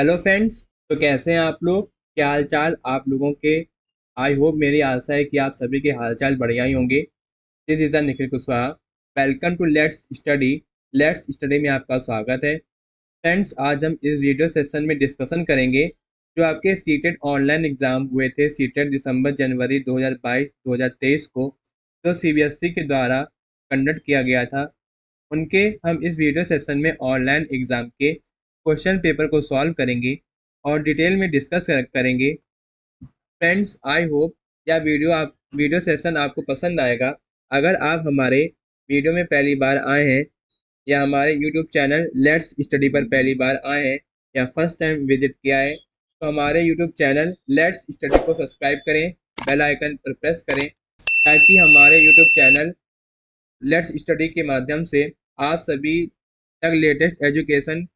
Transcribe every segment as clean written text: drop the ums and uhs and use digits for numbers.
Hello friends. तो कैसे हैं आप लोग? क्या हाल चाल आप लोगों के? आई होप, मेरी आशा है कि आप सभी के हाल चाल बढ़िया ही होंगे। This is the Nikhil Kushwaha. Welcome to let's study. Let's study में आपका स्वागत है। फ्रेंड्स, आज हम इस वीडियो सेशन में डिस्कशन करेंगे जो आपके सीटेट ऑनलाइन एग्जाम हुए थे। सीटेट दिसंबर जनवरी 2022-2023 को जो सीबीएसई के द्वारा कंडक्ट किया गया था, उनके हम इस वीडियो सेशन में ऑनलाइन एग्जाम के क्वेश्चन पेपर को सॉल्व करेंगे और डिटेल में डिस्कस करेंगे। फ्रेंड्स, आई होप यह वीडियो सेशन आपको पसंद आएगा। अगर आप हमारे वीडियो में पहली बार आए हैं या हमारे यूट्यूब चैनल लेट्स स्टडी पर पहली बार आए हैं या फर्स्ट टाइम विजिट किया है, तो हमारे यूट्यूब चैनल लेट्स स्टडी को सब्सक्राइब करें, बेल आइकन पर प्रेस करें, ताकि हमारे यूट्यूब चैनल लेट्स स्टडी के माध्यम से आप सभी तक लेटेस्ट एजुकेशन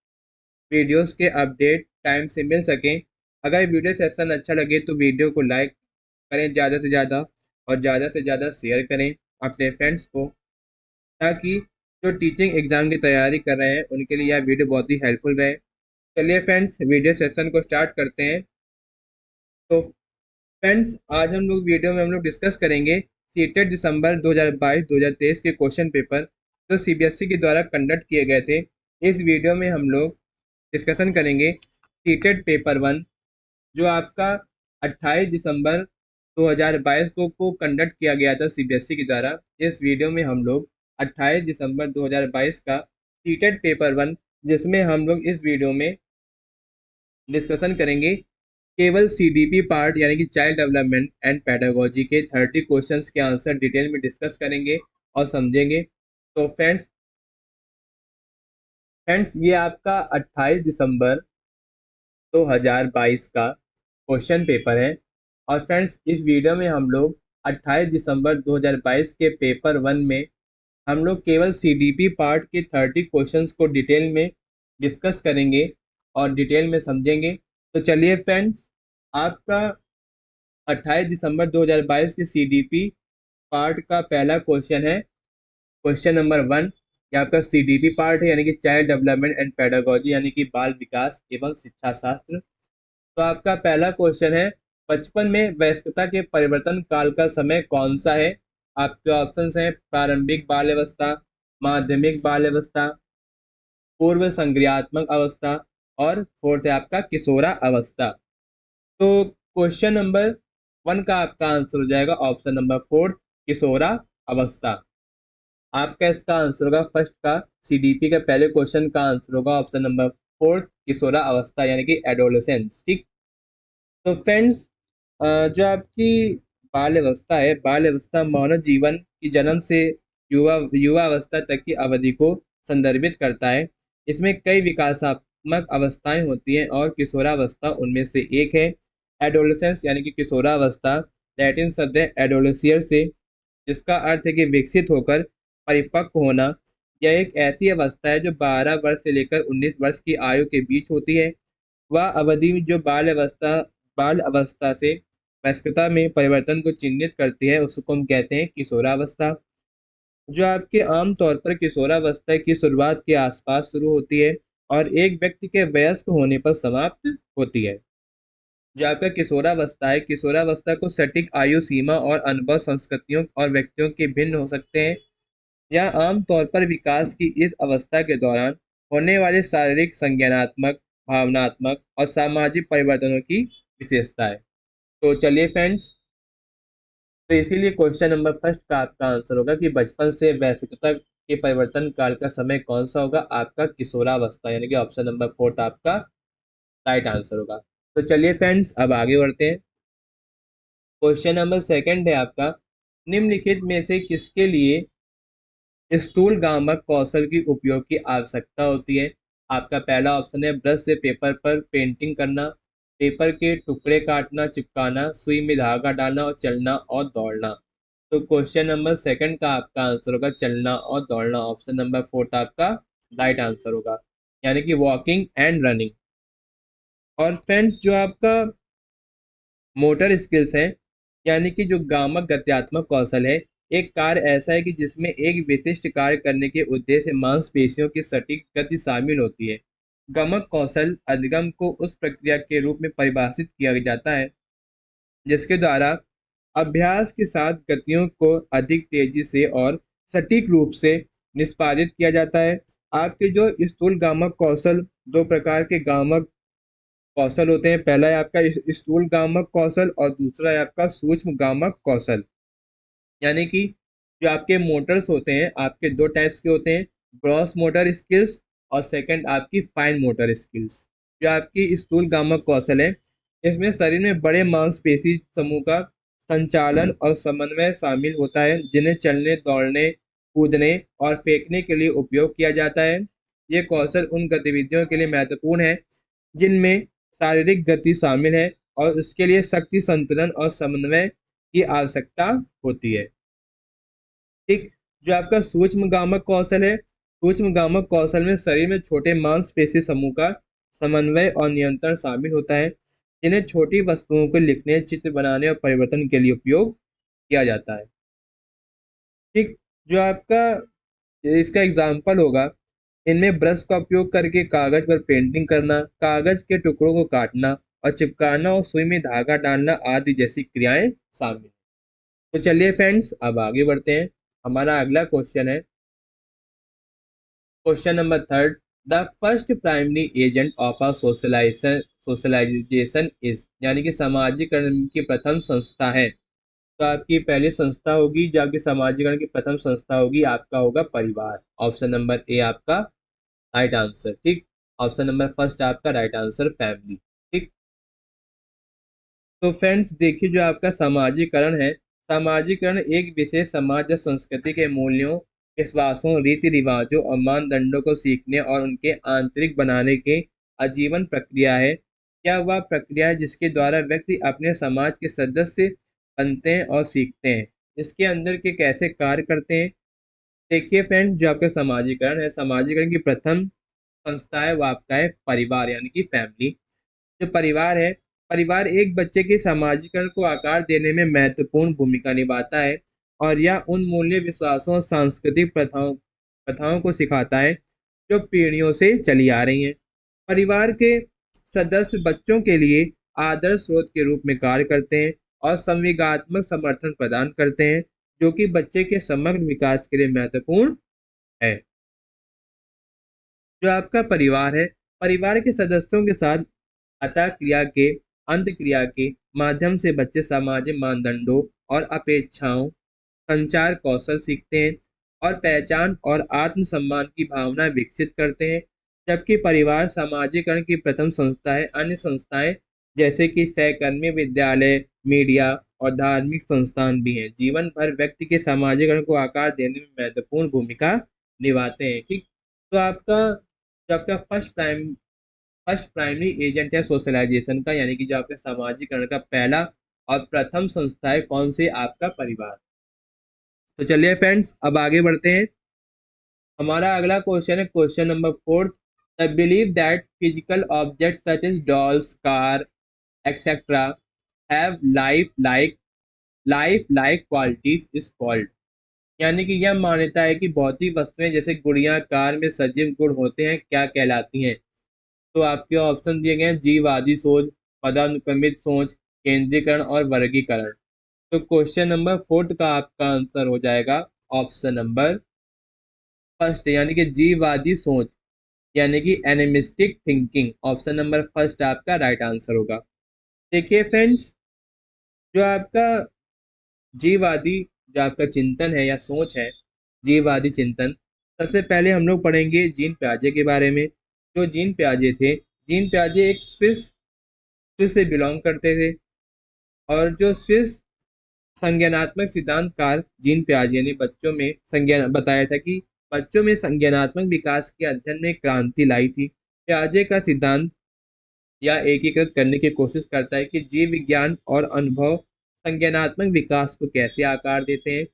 वीडियोस के अपडेट टाइम से मिल सकें। अगर वीडियो सेशन अच्छा लगे तो वीडियो को लाइक करें ज़्यादा से ज़्यादा, और ज़्यादा से ज़्यादा शेयर करें अपने फ्रेंड्स को, ताकि जो टीचिंग एग्जाम की तैयारी कर रहे हैं उनके लिए यह वीडियो बहुत ही हेल्पफुल रहे। चलिए फ्रेंड्स, वीडियो सेशन को स्टार्ट करते हैं। तो फ्रेंड्स, आज हम लोग डिस्कस करेंगे सीटेट दिसंबर 2022-2023 के क्वेश्चन पेपर जो सीबीएसई के द्वारा कंडक्ट किए गए थे। इस वीडियो में हम लोग डिस्कशन करेंगे सीटेट पेपर 1 जो आपका 28 दिसंबर 2022 को कंडक्ट किया गया था सीबीएसई के द्वारा। इस वीडियो में हम लोग 28 दिसंबर 2022 का सीटेट पेपर 1, जिसमें हम लोग इस वीडियो में डिस्कशन करेंगे केवल सीडीपी पार्ट यानी कि चाइल्ड डेवलपमेंट एंड पेडागोजी के 30 क्वेश्चंस के आंसर डिटेल में डिस्कस करेंगे और समझेंगे। तो फ्रेंड्स, ये आपका 28 दिसंबर 2022 का क्वेश्चन पेपर है। और फ्रेंड्स, इस वीडियो में हम लोग 28 दिसंबर 2022 के पेपर 1 में हम लोग केवल सीडीपी पार्ट के 30 क्वेश्चंस को डिटेल में डिस्कस करेंगे और डिटेल में समझेंगे। तो चलिए फ्रेंड्स, आपका 28 दिसंबर 2022 के सीडीपी पार्ट का पहला क्वेश्चन है क्वेश्चन नंबर 1। ये आपका सीडीपी पार्ट है यानी कि चाइल्ड डेवलपमेंट एंड पेडागोजी यानी कि बाल विकास एवं शिक्षा शास्त्र। तो आपका पहला क्वेश्चन है, बचपन में वयस्कता के परिवर्तन काल का समय कौन सा है? आपके ऑप्शंस हैं प्रारंभिक बाल अवस्था, माध्यमिक बाल अवस्था, पूर्व संक्रियात्मक अवस्था, और फोर्थ है आपका किशोरा अवस्था। तो क्वेश्चन नंबर 1 का आपका आंसर हो जाएगा ऑप्शन नंबर 4, किशोरा अवस्था। आपका इसका आंसर होगा फर्स्ट का सीडीपी का पहले क्वेश्चन का आंसर होगा ऑप्शन नंबर 4, किशोरा अवस्था यानी कि एडोलेसेंस। ठीक। तो फ्रेंड्स, जो आपकी बाल अवस्था है, बाल अवस्था मानव जीवन की जन्म से युवा युवा अवस्था तक की अवधि को संदर्भित करता है। इसमें कई विकासात्मक अवस्थाएं होती हैं और किशोरावस्था उनमें से एक है। एडोलेसेंस यानी कि किशोरावस्था लैटिन शब्द है एडोलेसियर से, जिसका अर्थ है कि विकसित होकर परिपक्व होना। यह एक ऐसी अवस्था है जो 12 वर्ष से लेकर 19 वर्ष की आयु के बीच होती है। वह अवधि जो बाल अवस्था से वयस्कता में परिवर्तन को चिन्हित करती है उसको हम कहते हैं किशोरावस्था, जो आपके आम तौर पर किशोरावस्था की शुरुआत के आसपास शुरू होती है और एक व्यक्ति के वयस्क होने पर समाप्त होती है। जो आपका किशोरावस्था है, किशोरावस्था को सटीक आयु सीमा और अनुभव संस्कृतियों और व्यक्तियों के भिन्न हो सकते हैं। यह आमतौर पर विकास की इस अवस्था के दौरान होने वाले शारीरिक, संज्ञानात्मक, भावनात्मक और सामाजिक परिवर्तनों की विशेषता है। तो चलिए फ्रेंड्स, तो इसीलिए क्वेश्चन नंबर फर्स्ट का आपका आंसर होगा कि बचपन से वयस्कता के परिवर्तन काल का समय कौन सा होगा? आपका किशोरावस्था यानी कि ऑप्शन नंबर 4 आपका राइट आंसर होगा। तो चलिए फ्रेंड्स, अब आगे बढ़ते हैं। क्वेश्चन नंबर सेकंड है आपका, निम्नलिखित में से किसके लिए स्थूल गामक कौशल की उपयोग की आवश्यकता होती है? आपका पहला ऑप्शन है ब्रश से पेपर पर पेंटिंग करना, पेपर के टुकड़े काटना, चिपकाना, सुई में धागा डालना और चलना और दौड़ना। तो क्वेश्चन नंबर सेकंड का आपका आंसर होगा चलना और दौड़ना। ऑप्शन नंबर 4 आपका राइट आंसर होगा, यानी कि वॉकिंग एंड रनिंग। और फ्रेंड्स, जो आपका मोटर स्किल्स है यानी कि जो गामक गत्यात्मक कौशल है, एक कार्य ऐसा है कि जिसमें एक विशिष्ट कार्य करने के उद्देश्य से मांसपेशियों की सटीक गति शामिल होती है। गमक कौशल अधिगम को उस प्रक्रिया के रूप में परिभाषित किया जाता है जिसके द्वारा अभ्यास के साथ गतियों को अधिक तेजी से और सटीक रूप से निष्पादित किया जाता है। आपके जो स्थूल गामक कौशल, दो प्रकार के गामक कौशल होते हैं। पहला है आपका स्थूल गामक कौशल और दूसरा है आपका सूक्ष्म गामक कौशल। यानी कि जो आपके मोटर्स होते हैं, आपके दो टाइप्स के होते हैं, ग्रॉस मोटर स्किल्स और सेकंड आपकी फाइन मोटर स्किल्स। जो आपकी स्थूल गामक कौशल है, इसमें शरीर में बड़े मांसपेशी समूह का संचालन और समन्वय शामिल होता है, जिन्हें चलने, दौड़ने, कूदने और फेंकने के लिए उपयोग किया जाता है। ये कौशल उन गतिविधियों के लिए महत्वपूर्ण है जिनमें शारीरिक गति शामिल है और उसके लिए शक्ति संतुलन और समन्वय की आवश्यकता होती है। ठीक। जो आपका सूक्ष्म गामक कौशल है, सूक्ष्म गामक कौशल में शरीर में छोटे मांसपेशी समूह का समन्वय और नियंत्रण शामिल होता है, जिन्हें छोटी वस्तुओं को लिखने, चित्र बनाने और परिवर्तन के लिए उपयोग किया जाता है। ठीक। जो आपका इसका एग्जाम्पल होगा, इनमें ब्रश का उपयोग करके कागज पर पेंटिंग करना, कागज के टुकड़ों को काटना और चिपकाना और सुई में धागा डालना आदि जैसी क्रियाएं शामिल हैं। तो चलिए फ्रेंड्स, अब आगे बढ़ते हैं। हमारा अगला क्वेश्चन है question number third. The first primary agent of a socialisation is, यानी कि सामाजिकरण की प्रथम संस्था है। तो आपकी पहली संस्था होगी, जो आपकी सामाजिकरण की प्रथम संस्था होगी, आपका होगा परिवार। ऑप्शन नंबर ए आपका राइट आंसर। ठीक। ऑप्शन नंबर फर्स्ट आपका राइट आंसर फैमिली। ठीक। तो फ्रेंड्स देखिए, जो आपका सामाजिकरण है, सामाजिकरण एक विशेष समाज या संस्कृति के मूल्यों, विश्वासों, रीति रिवाजों और मानदंडों को सीखने और उनके आंतरिक बनाने की आजीवन प्रक्रिया है। यह वह प्रक्रिया है जिसके द्वारा व्यक्ति अपने समाज के सदस्य बनते हैं और सीखते हैं इसके अंदर के कैसे कार्य करते हैं। देखिए फ्रेंड, जो आपका समाजीकरण है, समाजीकरण की प्रथम संस्था है वो आपका है परिवार, यानी कि फैमिली। जो परिवार है, परिवार एक बच्चे के समाजीकरण को आकार देने में महत्वपूर्ण भूमिका निभाता है और यह उन मूल्य, विश्वासों और सांस्कृतिक प्रथाओं प्रथाओं को सिखाता है जो पीढ़ियों से चली आ रही हैं। परिवार के सदस्य बच्चों के लिए आदर्श स्रोत के रूप में कार्य करते हैं और संवेगात्मक समर्थन प्रदान करते हैं, जो कि बच्चे के समग्र विकास के लिए महत्वपूर्ण है। जो आपका परिवार है, परिवार के सदस्यों के साथ अतः क्रिया के अंत क्रिया के माध्यम से बच्चे सामाजिक मानदंडों और अपेक्षाओं, संचार कौशल सीखते हैं और पहचान और आत्मसम्मान की भावना विकसित करते हैं। जबकि परिवार सामाजिकरण की प्रथम संस्था है। अन्य संस्थाएं जैसे कि सहकर्मी, विद्यालय, मीडिया और धार्मिक संस्थान भी हैं, जीवन भर व्यक्ति के सामाजिकरण को आकार देने में महत्वपूर्ण भूमिका निभाते हैं। ठीक। तो आपका जो आपका फर्स्ट प्राइमरी एजेंट है सोशलाइजेशन का, यानी कि जो आपका सामाजिकरण का पहला और प्रथम संस्था है, कौन से? आपका परिवार। तो चलिए फ्रेंड्स, अब आगे बढ़ते हैं। हमारा अगला क्वेश्चन है question number fourth. The believe that physical object such as dolls, car etcetera have life like qualities is called, यानी कि यह मान्यता है कि भौतिक वस्तुएं जैसे गुड़ियां, कार में सजीव गुण होते हैं, क्या कहलाती हैं? तो आपके ऑप्शन दिए गए हैं जीववादी सोच, पदानुक्रमित सोच, केंद्रीकरण और वर्गीकरण। तो क्वेश्चन नंबर फोर्थ का आपका आंसर हो जाएगा ऑप्शन नंबर फर्स्ट, यानी कि जीववादी सोच, यानी कि animistic thinking. Option number first आपका राइट आंसर होगा। देखिए फ्रेंड्स, जो आपका जीववादी जो आपका चिंतन है या सोच है, जीववादी चिंतन, सबसे पहले हम लोग पढ़ेंगे जीन प्याजे के बारे में। जो जीन प्याजे थे, जीन प्याजे एक स्विस से बिलोंग करते थे और जो स्विस संज्ञानात्मक सिद्धांतकार जीन प्याजे ने बच्चों में संज्ञान बताया था कि बच्चों में संज्ञानात्मक विकास के अध्ययन में क्रांति लाई थी। प्याजे का सिद्धांत या एकीकृत करने की कोशिश करता है कि जीव विज्ञान और अनुभव संज्ञानात्मक विकास को कैसे आकार देते हैं।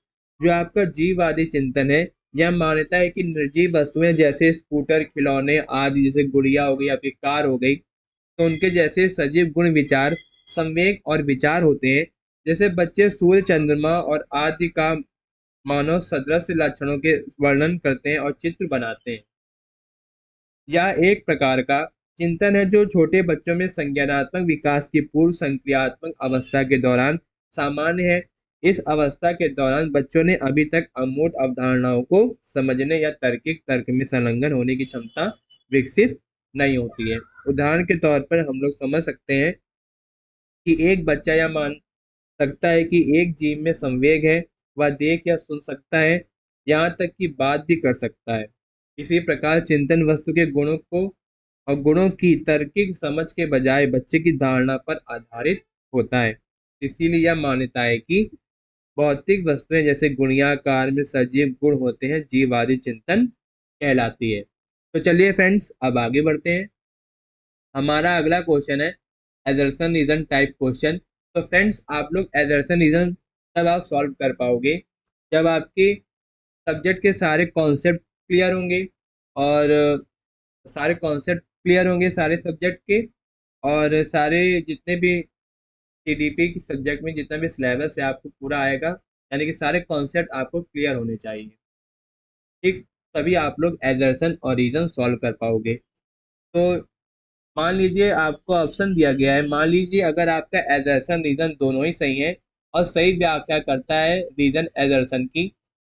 जो आपका जीववादी चिंतन है, यह मान्यता है कि निर्जीव वस्तुएं जैसे स्कूटर, खिलौने आदि, जैसे गुड़िया हो गई या फिर कार हो गई, तो उनके जैसे सजीव गुण, विचार, संवेग और विचार होते हैं। जैसे बच्चे सूर्य, चंद्रमा और आदि का मानव सदृश लक्षणों के वर्णन करते हैं और चित्र बनाते हैं। यह एक प्रकार का चिंतन है जो छोटे बच्चों में संज्ञानात्मक विकास की पूर्व संक्रियात्मक अवस्था के दौरान सामान्य है। इस अवस्था के दौरान बच्चों ने अभी तक अमूर्त अवधारणाओं को समझने या तार्किक तर्क में संलग्न होने की क्षमता विकसित नहीं होती है। उदाहरण के तौर पर हम लोग समझ सकते हैं कि एक बच्चा यह मान सकता है कि एक जीव में संवेग है, वह देख या सुन सकता है, यहाँ तक कि बात भी कर सकता है। इसी प्रकार चिंतन वस्तु के गुणों को और गुणों की तार्किक समझ के बजाय बच्चे की धारणा पर आधारित होता है। इसीलिए यह मान्यता है कि भौतिक वस्तुएं जैसे गुणियाकार में सजीव गुण होते हैं, जीववादी चिंतन कहलाती है। तो चलिए फ्रेंड्स, अब आगे बढ़ते हैं। हमारा अगला क्वेश्चन है एजर्सन रीजन टाइप क्वेश्चन। तो फ्रेंड्स, आप लोग एजर्सन रीजन तब आप सॉल्व कर पाओगे जब आपके सब्जेक्ट के सारे कॉन्सेप्ट क्लियर होंगे, और सारे कॉन्सेप्ट क्लियर होंगे सारे सब्जेक्ट के, और सारे जितने भी सीडीपी के सब्जेक्ट में जितना भी सिलेबस है आपको पूरा आएगा, यानी कि सारे कॉन्सेप्ट आपको क्लियर होने चाहिए। ठीक, तभी आप लोग एजर्सन और रीजन सॉल्व कर पाओगे। तो मान लीजिए आपको ऑप्शन दिया गया है, मान लीजिए अगर आपका एजर्सन रीजन दोनों ही सही है और सही व्याख्या करता है रीजन एजर्सन की,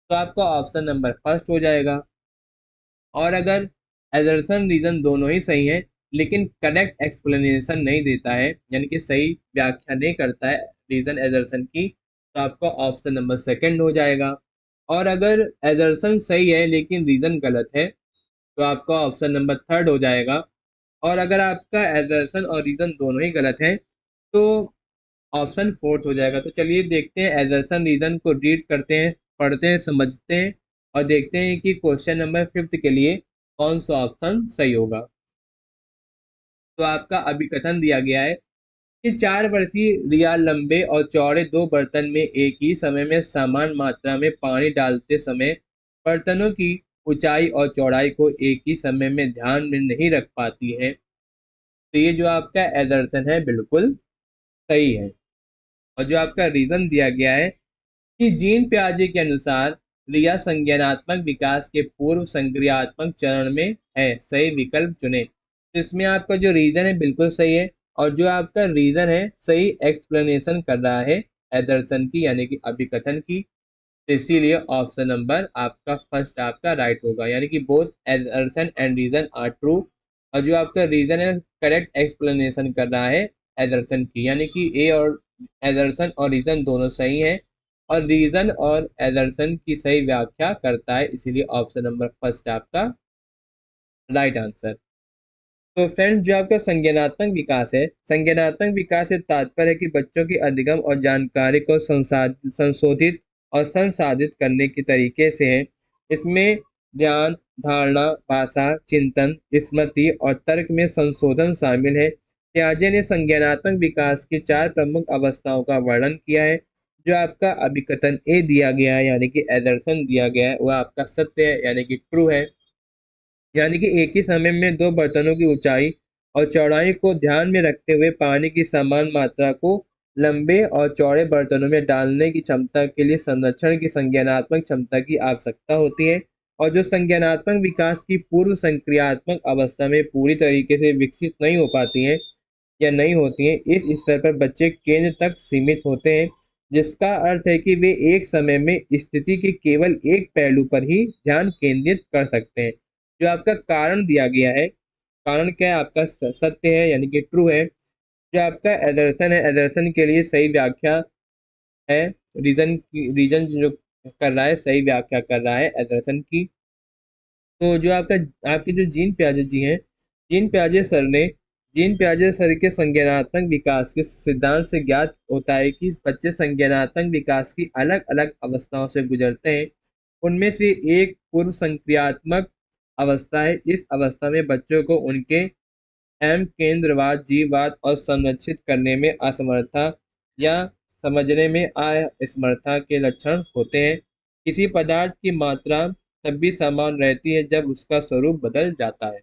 तो आपका ऑप्शन नंबर फर्स्ट हो जाएगा। और अगर एजर्सन रीजन दोनों ही सही है लेकिन करेक्ट एक्सप्लेनेशन नहीं देता है, यानी कि सही व्याख्या नहीं करता है रीजन एजर्सन की, तो आपका ऑप्शन नंबर सेकंड हो जाएगा। और अगर एजर्सन सही है लेकिन रीजन गलत है, तो आपका ऑप्शन नंबर थर्ड हो जाएगा। और अगर आपका एजर्सन और रीजन दोनों ही गलत है, तो ऑप्शन फोर्थ हो जाएगा। तो चलिए देखते हैं, एजर्सन रीजन को रीड करते हैं, पढ़ते हैं, समझते हैं, और देखते हैं कि क्वेश्चन नंबर फिफ्थ के लिए कौन सा ऑप्शन सही होगा। तो आपका अभिकथन दिया गया है कि 4 वर्षीय रिया लंबे और चौड़े दो बर्तन में एक ही समय में समान मात्रा में पानी डालते समय बर्तनों की ऊंचाई और चौड़ाई को एक ही समय में ध्यान में नहीं रख पाती है। तो ये जो आपका एजर्सन है बिल्कुल सही है। और जो आपका रीजन दिया गया है कि जीन प्याजे के अनुसार रिया संज्ञानात्मक विकास के पूर्व संक्रियात्मक चरण में है, सही विकल्प चुने। तो इसमें आपका जो रीजन है बिल्कुल सही है, और जो आपका रीजन है सही एक्सप्लेनेशन कर रहा है एदर्सन की, यानी कि अभिकथन की। तो इसीलिए ऑप्शन नंबर आपका फर्स्ट आपका राइट होगा, यानी कि both assertion and reason are true. और जो आपका रीजन है करेक्ट एक्सप्लेनेशन कर रहा है एदर्सन की, यानी कि ए और एदर्सन और रीजन दोनों सही है, और रीजन और एदर्सन की सही व्याख्या करता है, इसीलिए ऑप्शन नंबर फर्स्ट आपका राइट आंसर। तो फ्रेंड्स, जो आपका संज्ञानात्मक विकास है, संज्ञानात्मक विकास से तात्पर्य है कि बच्चों की अधिगम और जानकारी को संशोधित और संसाधित करने के तरीके से है। इसमें ध्यान, धारणा, भाषा, चिंतन, स्मृति और तर्क में संशोधन शामिल है। पियाजे ने संज्ञानात्मक विकास की 4 प्रमुख अवस्थाओं का वर्णन किया है। जो आपका अभिकथन ए दिया गया है, यानी कि एदर्सन दिया गया है, वह आपका सत्य है, यानी कि ट्रू है। यानी कि एक ही समय में दो बर्तनों की ऊंचाई और चौड़ाई को ध्यान में रखते हुए पानी की समान मात्रा को लंबे और चौड़े बर्तनों में डालने की क्षमता के लिए संरक्षण की संज्ञानात्मक क्षमता की आवश्यकता होती है। और जो संज्ञानात्मक विकास की पूर्व संक्रियात्मक अवस्था में पूरी तरीके से विकसित नहीं हो पाती हैं या नहीं होती हैं, इस स्तर पर बच्चे केंद्र तक सीमित होते हैं, जिसका अर्थ है कि वे एक समय में स्थिति के केवल एक पहलू पर ही ध्यान केंद्रित कर सकते हैं। जो आपका कारण दिया गया है, कारण क्या है आपका सत्य है, यानी कि ट्रू है। जो आपका एदर्सन है, एदर्सन के लिए सही व्याख्या है। रीजन जो कर रहा है सही व्याख्या कर रहा है एदर्सन की। तो जो आपके जो जीन प्याजे जी हैं, जीन प्याजे सर ने जीन प्याजे सर के संज्ञानात्मक विकास के सिद्धांत से ज्ञात होता है कि बच्चे संज्ञानात्मक विकास की अलग अलग अवस्थाओं से गुजरते हैं। उनमें से एक पूर्व संक्रियात्मक अवस्था है। इस अवस्था में बच्चों को उनके केंद्रवाद, जीववाद और संरक्षित करने में असमर्थता या समझने में असमर्थता के लक्षण होते हैं। किसी पदार्थ की मात्रा तब भी समान रहती है जब उसका स्वरूप बदल जाता है।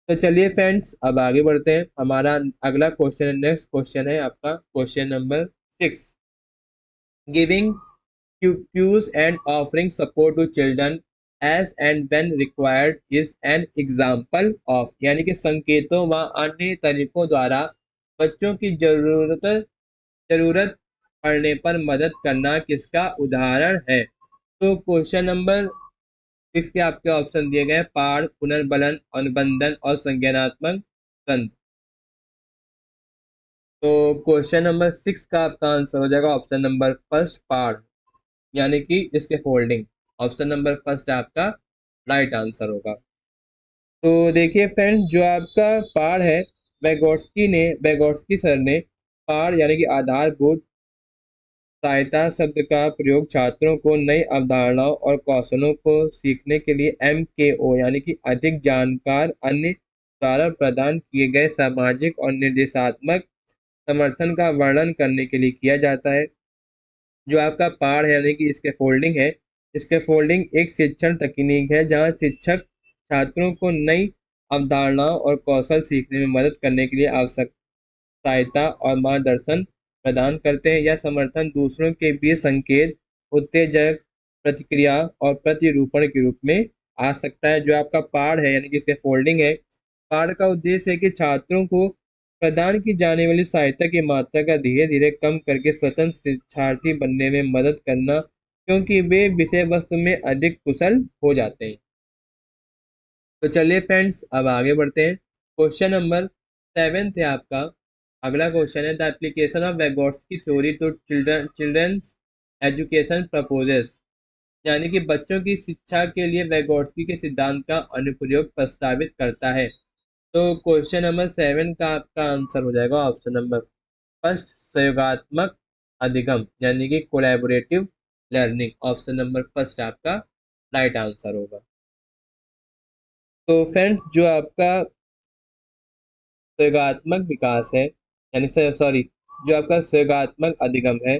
तो चलिए फ्रेंड्स, अब आगे बढ़ते हैं। हमारा अगला क्वेश्चन, नेक्स्ट क्वेश्चन है आपका question number 6। Giving cues and offering support to children as and when required is an example of, यानी कि संकेतों व अन्य तरीकों द्वारा बच्चों की जरूरत पड़ने पर मदद करना किसका उदाहरण है। तो क्वेश्चन नंबर 6 के आपके ऑप्शन दिए गए हैं, पाठ, पुनर्बलन, अनुबंधन और संज्ञानात्मक तंत्र। तो क्वेश्चन नंबर 6 का आपका आंसर हो जाएगा ऑप्शन नंबर फर्स्ट, पाठ, यानी कि इसके फोल्डिंग। ऑप्शन नंबर फर्स्ट आपका राइट आंसर होगा। तो देखिए फ्रेंड, जो आपका पाठ है, वैगोट्स्की सर ने पाठ यानी कि आधारभूत सहायता शब्द का प्रयोग छात्रों को नई अवधारणाओं और कौशलों को सीखने के लिए MKO यानी कि अधिक जानकार अन्य द्वारा प्रदान किए गए सामाजिक और निर्देशात्मक समर्थन का वर्णन करने के लिए किया जाता है। जो आपका पाठ है यानी कि इसके फोल्डिंग है, इसके फोल्डिंग एक शिक्षण तकनीक है जहां शिक्षक छात्रों को नई अवधारणाओं और कौशल सीखने में मदद करने के लिए आवश्यक सहायता और मार्गदर्शन प्रदान करते हैं। यह समर्थन दूसरों के बीच संकेत, उत्तेजक, प्रतिक्रिया और प्रतिरूपण के रूप में आ सकता है। जो आपका पाठ है यानी कि इसके फोल्डिंग है, पाठ का उद्देश्य है कि छात्रों को प्रदान की जाने वाली सहायता की मात्रा का धीरे धीरे कम करके स्वतंत्र शिक्षार्थी बनने में मदद करना, क्योंकि वे विषय वस्तु में अधिक कुशल हो जाते हैं। तो चलिए फ्रेंड्स, अब आगे बढ़ते हैं। क्वेश्चन नंबर 7 है आपका। अगला क्वेश्चन है, the application of Vygotsky theory to children's education proposes, यानी कि बच्चों की शिक्षा के लिए वैगोट्स्की के सिद्धांत का अनुप्रयोग प्रस्तावित करता है। तो क्वेश्चन नंबर 7 का आपका आंसर हो जाएगा ऑप्शन नंबर फर्स्ट, सहयोगात्मक अधिगम, यानी कि collaborative learning. Option number first आपका राइट आंसर होगा। तो फ्रेंड्स, जो आपका सहयोगात्मक विकास है, यानी सॉरी, जो आपका सहयोगात्मक अधिगम है,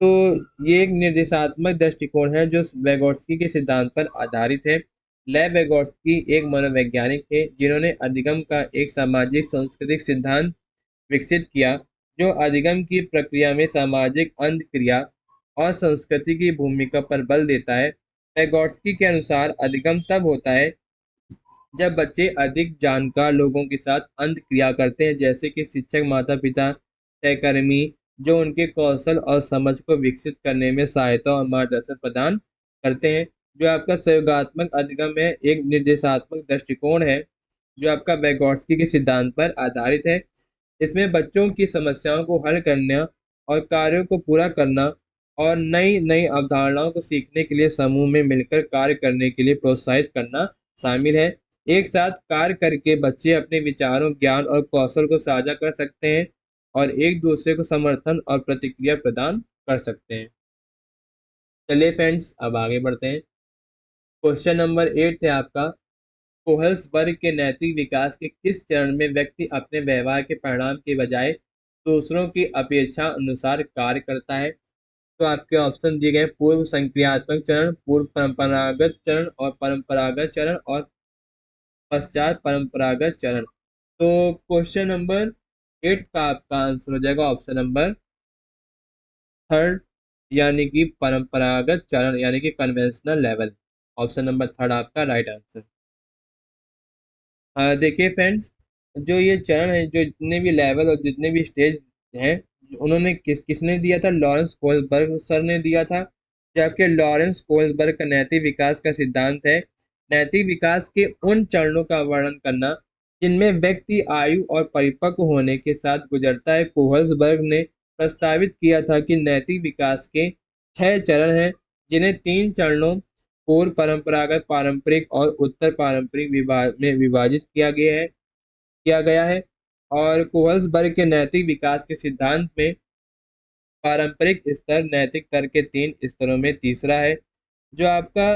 तो ये एक निर्देशात्मक दृष्टिकोण है जो वैगोट्स्की के सिद्धांत पर आधारित है। लेव वैगोट्स्की एक मनोवैज्ञानिक थे जिन्होंने अधिगम का एक सामाजिक सांस्कृतिक सिद्धांत विकसित किया जो अधिगम की प्रक्रिया में सामाजिक अंतःक्रिया और संस्कृति की भूमिका पर बल देता है। वैगोट्स्की के अनुसार अधिगम तब होता है जब बच्चे अधिक जानकार लोगों के साथ अंतःक्रिया करते हैं, जैसे कि शिक्षक, माता पिता, सहकर्मी, जो उनके कौशल और समझ को विकसित करने में सहायता और मार्गदर्शन प्रदान करते हैं। जो आपका सहयोगात्मक अधिगम है, एक निर्देशात्मक दृष्टिकोण है जो आपका वैगोट्स्की के सिद्धांत पर आधारित है। इसमें बच्चों की समस्याओं को हल करना और कार्यों को पूरा करना और नई नई अवधारणाओं को सीखने के लिए समूह में मिलकर कार्य करने के लिए प्रोत्साहित करना शामिल है। एक साथ कार्य करके बच्चे अपने विचारों, ज्ञान और कौशल को साझा कर सकते हैं और एक दूसरे को समर्थन और प्रतिक्रिया प्रदान कर सकते हैं। चलिए फ्रेंड्स, अब आगे बढ़ते हैं। क्वेश्चन नंबर 8 है आपका, कोहल्सबर्ग के नैतिक विकास के किस चरण में व्यक्ति अपने व्यवहार के परिणाम के बजाय दूसरों की अपेक्षा अनुसार कार्य करता है। तो आपके ऑप्शन दिए गए, पूर्व संक्रियात्मक चरण, पूर्व परंपरागत चरण और परंपरागत चरण और पश्चात परंपरागत चरण। तो क्वेश्चन नंबर 8 का आपका आंसर हो जाएगा ऑप्शन नंबर थर्ड, यानी कि परंपरागत चरण, यानी कि conventional level. Option number third आपका राइट आंसर। देखिए फ्रेंड्स, जो ये चरण है, जो जितने भी लेवल और जितने भी स्टेज हैं, उन्होंने किसने दिया था? लॉरेंस कोहलबर्ग सर ने दिया था। जबकि लॉरेंस कोहलबर्ग का नैतिक विकास का सिद्धांत है नैतिक विकास के उन चरणों का वर्णन करना जिनमें व्यक्ति आयु और परिपक्व होने के साथ गुजरता है। कोहलबर्ग ने प्रस्तावित किया था कि नैतिक विकास के 6 चरण हैं, जिन्हें 3 चरणों पूर्व परंपरागत, पारंपरिक और उत्तर पारंपरिक में विभाजित किया गया है। और कोहल्सबर्ग के नैतिक विकास के सिद्धांत में पारंपरिक स्तर नैतिक स्तर के 3 स्तरों में तीसरा है। जो आपका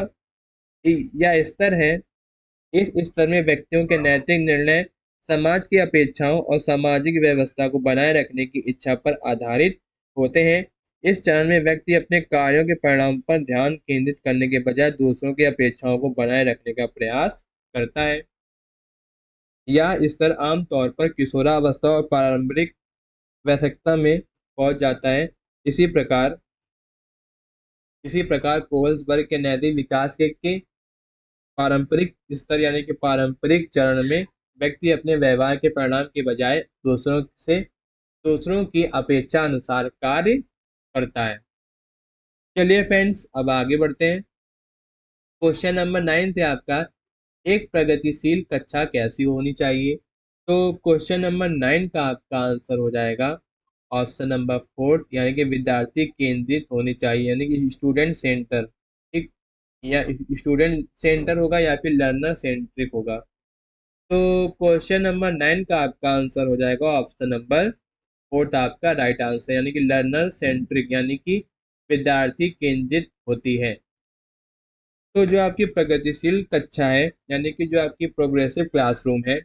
यह स्तर है, इस स्तर में व्यक्तियों के नैतिक निर्णय समाज की अपेक्षाओं और सामाजिक व्यवस्था को बनाए रखने की इच्छा पर आधारित होते हैं। इस चरण में व्यक्ति अपने कार्यों के परिणाम पर ध्यान केंद्रित करने के बजाय दूसरों की अपेक्षाओं को बनाए रखने का प्रयास करता है। यह स्तर आमतौर पर किशोरावस्था और पारंपरिक वयस्कता में पहुंच जाता है। इसी प्रकार इसी प्रकार कोल्सबर्ग के नैतिक विकास के पारंपरिक स्तर यानी कि पारंपरिक चरण में व्यक्ति अपने व्यवहार के परिणाम के बजाय दूसरों की अपेक्षा अनुसार कार्य करता है। चलिए फ्रेंड्स, अब आगे बढ़ते हैं। क्वेश्चन नंबर 9 है आपका, एक प्रगतिशील कक्षा कैसी होनी चाहिए। तो क्वेश्चन नंबर 9 का आपका आंसर हो जाएगा ऑप्शन नंबर 4, यानी कि विद्यार्थी केंद्रित होनी चाहिए, यानी कि स्टूडेंट सेंटर। ठीक, या स्टूडेंट सेंटर होगा या फिर लर्नर सेंट्रिक होगा। तो क्वेश्चन नंबर 9 का आपका आंसर हो जाएगा ऑप्शन नंबर 4 आपका राइट आंसर, यानी कि लर्नर सेंट्रिक, यानी कि विद्यार्थी केंद्रित होती है। तो जो आपकी प्रगतिशील कक्षा है, यानी कि जो आपकी प्रोग्रेसिव क्लासरूम है,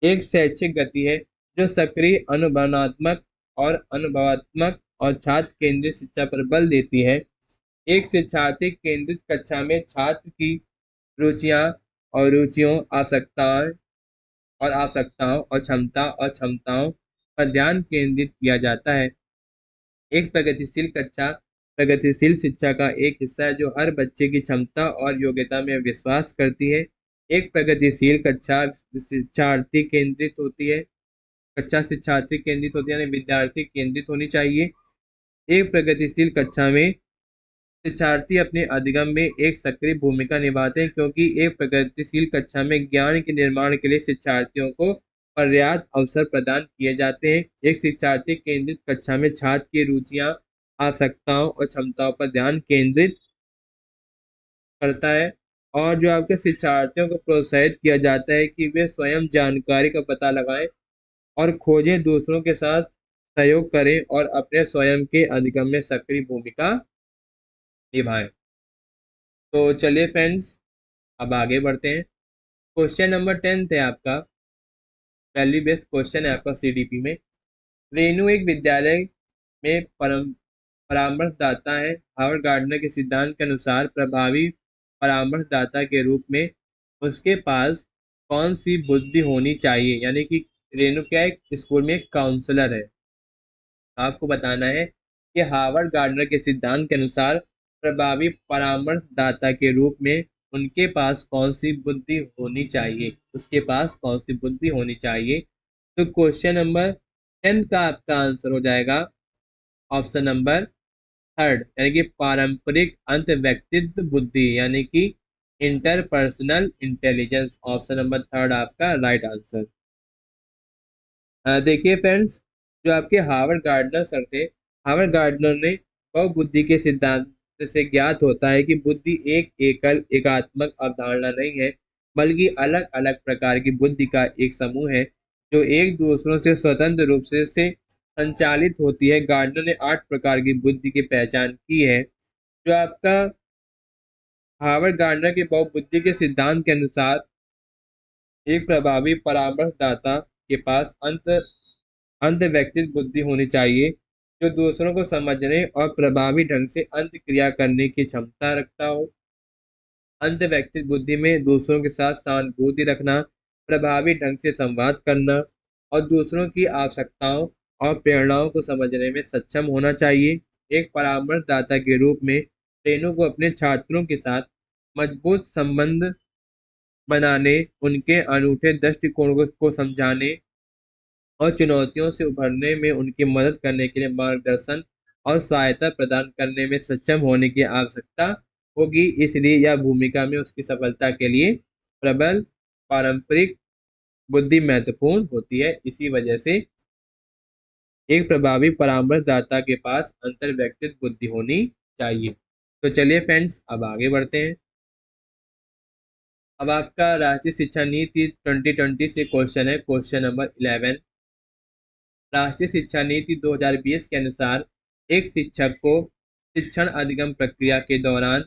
एक शैक्षिक गति है जो सक्रिय अनुमानात्मक और अनुभवात्मक और छात्र केंद्रित शिक्षा पर बल देती है। एक शिक्षार्थी केंद्रित कक्षा में छात्र की रुचियां और रुचियों, आवश्यकताओं और क्षमताओं पर ध्यान केंद्रित किया जाता है। एक प्रगतिशील कक्षा प्रगतिशील शिक्षा का एक हिस्सा है जो हर बच्चे की क्षमता और योग्यता में विश्वास करती है। एक प्रगतिशील कक्षा शिक्षार्थी केंद्रित होती है। कक्षा शिक्षार्थी केंद्रित होती है, यानी विद्यार्थी केंद्रित होनी चाहिए। एक प्रगतिशील कक्षा में शिक्षार्थी अपने अधिगम में एक सक्रिय भूमिका निभाते हैं, क्योंकि एक प्रगतिशील कक्षा में ज्ञान के निर्माण के लिए शिक्षार्थियों को पर्याप्त अवसर प्रदान किए जाते हैं। एक शिक्षार्थी केंद्रित कक्षा में छात्र की रुचियां, आवश्यकताओं और क्षमताओं पर ध्यान केंद्रित करता है, और जो आपके शिक्षार्थियों को प्रोत्साहित किया जाता है कि वे स्वयं जानकारी का पता लगाएं और खोजें, दूसरों के साथ सहयोग करें और अपने स्वयं के अधिगम में सक्रिय भूमिका निभाएं। तो चलिए फ्रेंड्स, अब आगे बढ़ते हैं। क्वेश्चन नंबर 10 है आपका, वैल्यू बेस्ड क्वेश्चन है आपका सीडीपी में। रेनू एक विद्यालय में परामर्शदाता है। हावर्ड गार्डनर के सिद्धांत के अनुसार प्रभावी परामर्शदाता के रूप में उसके पास कौन सी बुद्धि होनी चाहिए, यानी कि रेनू क्या है, स्कूल में एक काउंसलर है। आपको बताना है कि हार्वर्ड गार्डनर के सिद्धांत के अनुसार प्रभावी परामर्शदाता के रूप में उनके पास कौन सी बुद्धि होनी चाहिए, उसके पास कौन सी बुद्धि होनी चाहिए। तो क्वेश्चन नंबर 10 का आपका आंसर हो जाएगा ऑप्शन नंबर 3, यानी कि पारंपरिक अंत व्यक्तित्व बुद्धि, यानी कि इंटरपर्सनल इंटेलिजेंस। ऑप्शन नंबर 3 आपका राइट आंसर। देखिए फ्रेंड्स, जो आपके हार्वर्ड गार्डनर सर थे, हार्वर्ड गार्डनर ने बहुबुद्धि के सिद्धांत से ज्ञात होता है कि बुद्धि एक एकल एकात्मक अवधारणा नहीं है, बल्कि अलग अलग प्रकार की बुद्धि का एक समूह है जो एक दूसरों से स्वतंत्र रूप से संचालित होती है। गार्डनर ने 8 प्रकार की बुद्धि की पहचान की है। जो आपका हार्वर्ड गार्डनर के बहुबुद्धि के सिद्धांत के अनुसार एक प्रभावी परामर्शदाता के पास अंत व्यक्तित्व बुद्धि होनी चाहिए, जो दूसरों को समझने और प्रभावी ढंग से अंत क्रिया करने की क्षमता रखता हो। अंत व्यक्तित्व बुद्धि में दूसरों के साथ सहानुभूति रखना, प्रभावी ढंग से संवाद करना और दूसरों की आवश्यकताओं और प्रेरणाओं को समझने में सक्षम होना चाहिए। एक परामर्शदाता के रूप में रेनू को अपने छात्रों के साथ मजबूत संबंध बनाने, उनके अनूठे दृष्टिकोण को समझाने और चुनौतियों से उभरने में उनकी मदद करने के लिए मार्गदर्शन और सहायता प्रदान करने में सक्षम होने की आवश्यकता होगी। इसलिए यह भूमिका में उसकी सफलता के लिए प्रबल पारंपरिक बुद्धि महत्वपूर्ण होती है। इसी वजह से एक प्रभावी परामर्शदाता के पास अंतर्व्यक्तित्व बुद्धि होनी चाहिए। तो चलिए फ्रेंड्स, अब आगे बढ़ते हैं। अब आपका राष्ट्रीय शिक्षा नीति 2020 से क्वेश्चन है, क्वेश्चन नंबर 11। राष्ट्रीय शिक्षा नीति 2020 के अनुसार एक शिक्षक को शिक्षण अधिगम प्रक्रिया के दौरान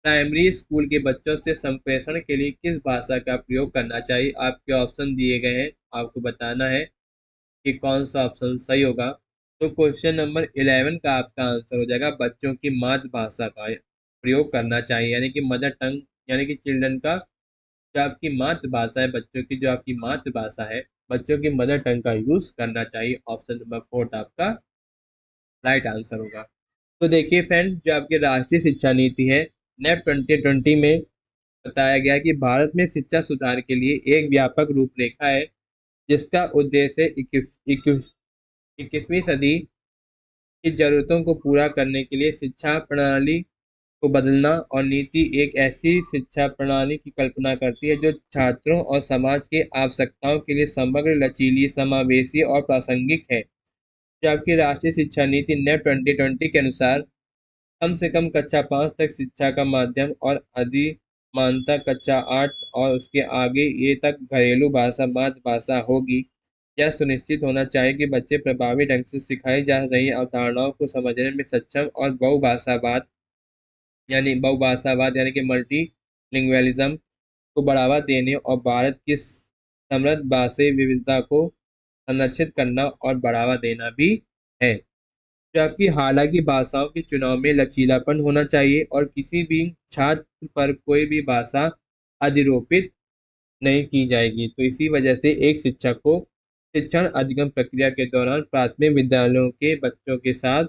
प्राइमरी स्कूल के बच्चों से संप्रेषण के लिए किस भाषा का प्रयोग करना चाहिए। आपके ऑप्शन दिए गए हैं, आपको बताना है कि कौन सा ऑप्शन सही होगा। तो क्वेश्चन नंबर 11 का आपका आंसर हो जाएगा बच्चों की मातृभाषा का प्रयोग करना चाहिए, यानी कि मदर टंग, यानी कि चिल्ड्रन का जो आपकी मातृभाषा है, बच्चों की जो आपकी मातृभाषा है, बच्चों की मदर टंग का यूज करना चाहिए। ऑप्शन नंबर 4 आपका राइट आंसर होगा। तो देखिए फ्रेंड्स, जो आपकी राष्ट्रीय शिक्षा नीति है नेप 2020 में बताया गया कि भारत में शिक्षा सुधार के लिए एक व्यापक रूपरेखा है, जिसका उद्देश्य 21वीं सदी की जरूरतों को पूरा करने के लिए शिक्षा प्रणाली को बदलना। और नीति एक ऐसी शिक्षा प्रणाली की कल्पना करती है जो छात्रों और समाज की आवश्यकताओं के लिए समग्र, लचीली, समावेशी और प्रासंगिक है। जो आपकी राष्ट्रीय शिक्षा नीति नेप 2020 के अनुसार कम से कम कक्षा 5 तक शिक्षा का माध्यम और अधिमानतः कक्षा 8 और उसके आगे ये तक घरेलू भाषा मातृभाषा होगी। यह सुनिश्चित होना चाहिए कि बच्चे प्रभावी ढंग से सिखाई जा रही अवधारणाओं को समझने में सक्षम और बहुभाषावाद यानी कि मल्टी लिंग्वलिज्म को बढ़ावा देने और भारत की समृद्ध भाषाई विविधता को संरक्षित करना और बढ़ावा देना भी है। जबकि हालांकि भाषाओं के चुनाव में लचीलापन होना चाहिए और किसी भी छात्र पर कोई भी भाषा अधिरोपित नहीं की जाएगी। तो इसी वजह से एक शिक्षक को शिक्षण अधिगम प्रक्रिया के दौरान प्राथमिक विद्यालयों के बच्चों के साथ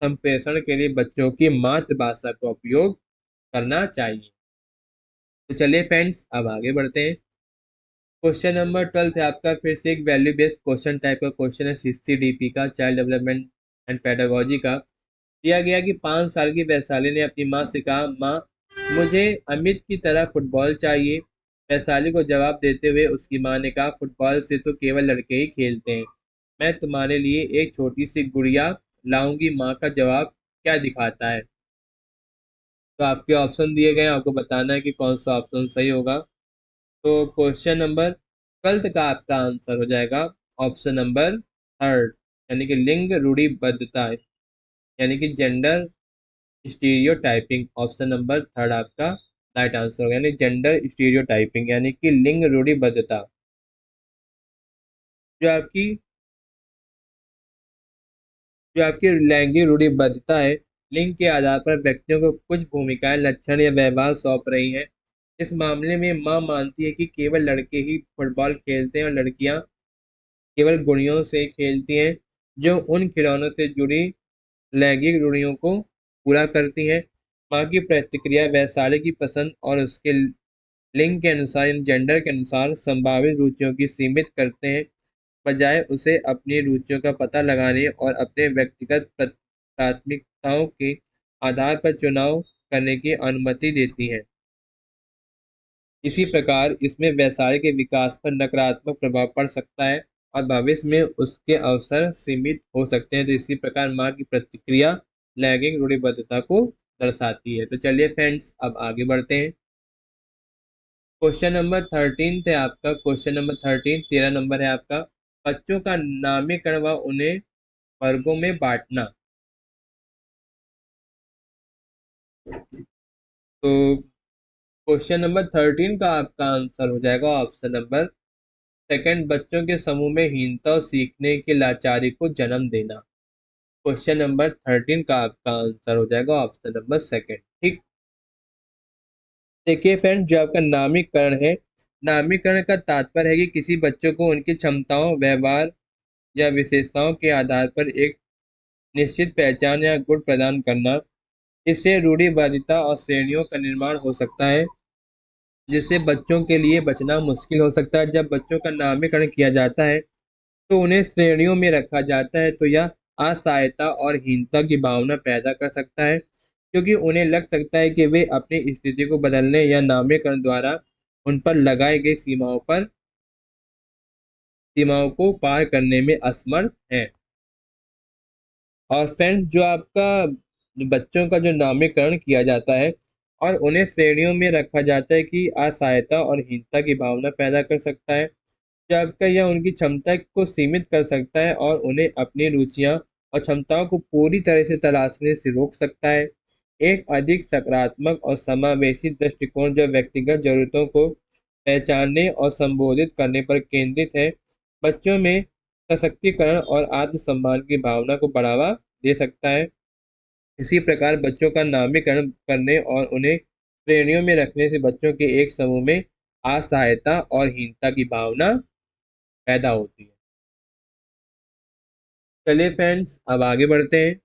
संप्रेषण के लिए बच्चों की मातृभाषा का उपयोग करना चाहिए। तो चलिए फ्रेंड्स, अब आगे बढ़ते हैं। क्वेश्चन नंबर 12 है आपका, फिर से एक वैल्यू बेस्ड क्वेश्चन टाइप का क्वेश्चन है, CCDP का, चाइल्ड डेवलपमेंट एंड पेडागोजी का। दिया गया कि 5 साल की वैशाली ने अपनी माँ से कहा, माँ मुझे अमित की तरह फुटबॉल चाहिए। वैशाली को जवाब देते हुए उसकी माँ ने कहा, फुटबॉल से तो केवल लड़के ही खेलते हैं, मैं तुम्हारे लिए एक छोटी सी गुड़िया लाऊंगी। माँ का जवाब क्या दिखाता है? तो आपके ऑप्शन दिए गए हैं, आपको बताना है कि कौन सा ऑप्शन सही होगा। तो क्वेश्चन नंबर 12 का आपका आंसर हो जाएगा ऑप्शन नंबर थर्ड, यानी कि लिंग रूढ़िबद्धता, यानी कि gender stereotyping. Option number third आपका राइट आंसर होगा, यानी जेंडर स्टीरियोटाइपिंग यानी कि लिंग रूढ़िबद्धता। जो आपकी जो आपकी लैंगिक रूढ़िबद्धता है, लिंग के आधार पर व्यक्तियों को कुछ भूमिकाएं, लक्षण या व्यवहार सौंप रही हैं। इस मामले में मां मानती है कि केवल लड़के ही फुटबॉल खेलते हैं और लड़कियां केवल गुड़ियों से खेलती हैं, जो उन खिलौनों से जुड़ी लैंगिक रूढ़ियों को पूरा करती हैं। माँ की प्रतिक्रिया वैशाली की पसंद और उसके लिंग के अनुसार, इन जेंडर के अनुसार संभावित रुचियों की सीमित करते हैं, बजाय उसे अपनी रुचियों का पता लगाने और अपने व्यक्तिगत प्राथमिकताओं के आधार पर चुनाव करने की अनुमति देती हैं। इसी प्रकार इसमें वैशाली के विकास पर नकारात्मक प्रभाव पड़ सकता है और भविष्य में उसके अवसर सीमित हो सकते हैं। तो इसी प्रकार माँ की प्रतिक्रिया लैंगिक रूढ़िबद्धता को दर्शाती है। तो चलिए फ्रेंड्स, अब आगे बढ़ते हैं। क्वेश्चन नंबर 13 है आपका, क्वेश्चन नंबर 13 नंबर है आपका, बच्चों का नामकरण व उन्हें वर्गों में बांटना। तो क्वेश्चन नंबर 13 का आपका आंसर हो जाएगा ऑप्शन नंबर सेकंड, बच्चों के समूह में हीनता और सीखने की लाचारी को जन्म देना। क्वेश्चन नंबर 13 का आपका आंसर हो जाएगा ऑप्शन नंबर सेकंड। ठीक, देखिए फ्रेंड, जो आपका नामीकरण है, नामीकरण का तात्पर्य है कि किसी बच्चों को उनकी क्षमताओं, व्यवहार या विशेषताओं के आधार पर एक निश्चित पहचान या गुण प्रदान करना। इससे रूढ़िवादिता और श्रेणियों का निर्माण हो सकता है, जिससे बच्चों के लिए बचना मुश्किल हो सकता है। जब बच्चों का नामकरण किया जाता है तो उन्हें श्रेणियों में रखा जाता है, तो यह असहायता और हीनता की भावना पैदा कर सकता है, क्योंकि उन्हें लग सकता है कि वे अपनी स्थिति को बदलने या नामकरण द्वारा उन पर लगाई गई सीमाओं को पार करने में असमर्थ हैं। और फ्रेंड्स, जो आपका बच्चों का जो नामकरण किया जाता है और उन्हें श्रेणियों में रखा जाता है कि असहायता और हीनता की भावना पैदा कर सकता है, जबकि यह उनकी क्षमता को सीमित कर सकता है और उन्हें अपनी रुचियां और क्षमताओं को पूरी तरह से तलाशने से रोक सकता है। एक अधिक सकारात्मक और समावेशी दृष्टिकोण जो व्यक्तिगत जरूरतों को पहचानने और संबोधित करने पर केंद्रित है, बच्चों में सशक्तिकरण और आत्मसम्मान की भावना को बढ़ावा दे सकता है। इसी प्रकार बच्चों का नामकरण करने और उन्हें श्रेणियों में रखने से बच्चों के एक समूह में असहायता और हीनता की भावना पैदा होती है। चलिए फ्रेंड्स, अब आगे बढ़ते हैं।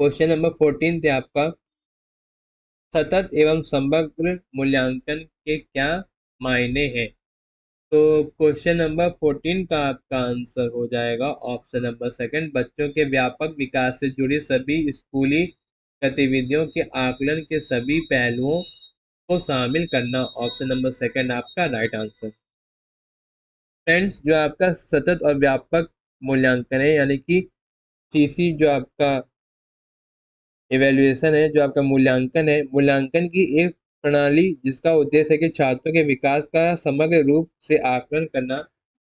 क्वेश्चन नंबर 14 थे आपका, सतत एवं समग्र मूल्यांकन के क्या मायने हैं। तो क्वेश्चन नंबर 14 का आपका आंसर हो जाएगा ऑप्शन नंबर सेकंड, बच्चों के व्यापक विकास से जुड़ी सभी स्कूली गतिविधियों के आकलन के सभी पहलुओं को शामिल करना। ऑप्शन नंबर सेकंड आपका राइट आंसर। फ्रेंड्स, जो आपका सतत और व्यापक मूल्यांकन है, यानी कि सीसी, जो आपका इवेल्युएशन है, जो आपका मूल्यांकन है, मूल्यांकन की एक प्रणाली जिसका उद्देश्य है कि छात्रों के विकास का समग्र रूप से आकलन करना,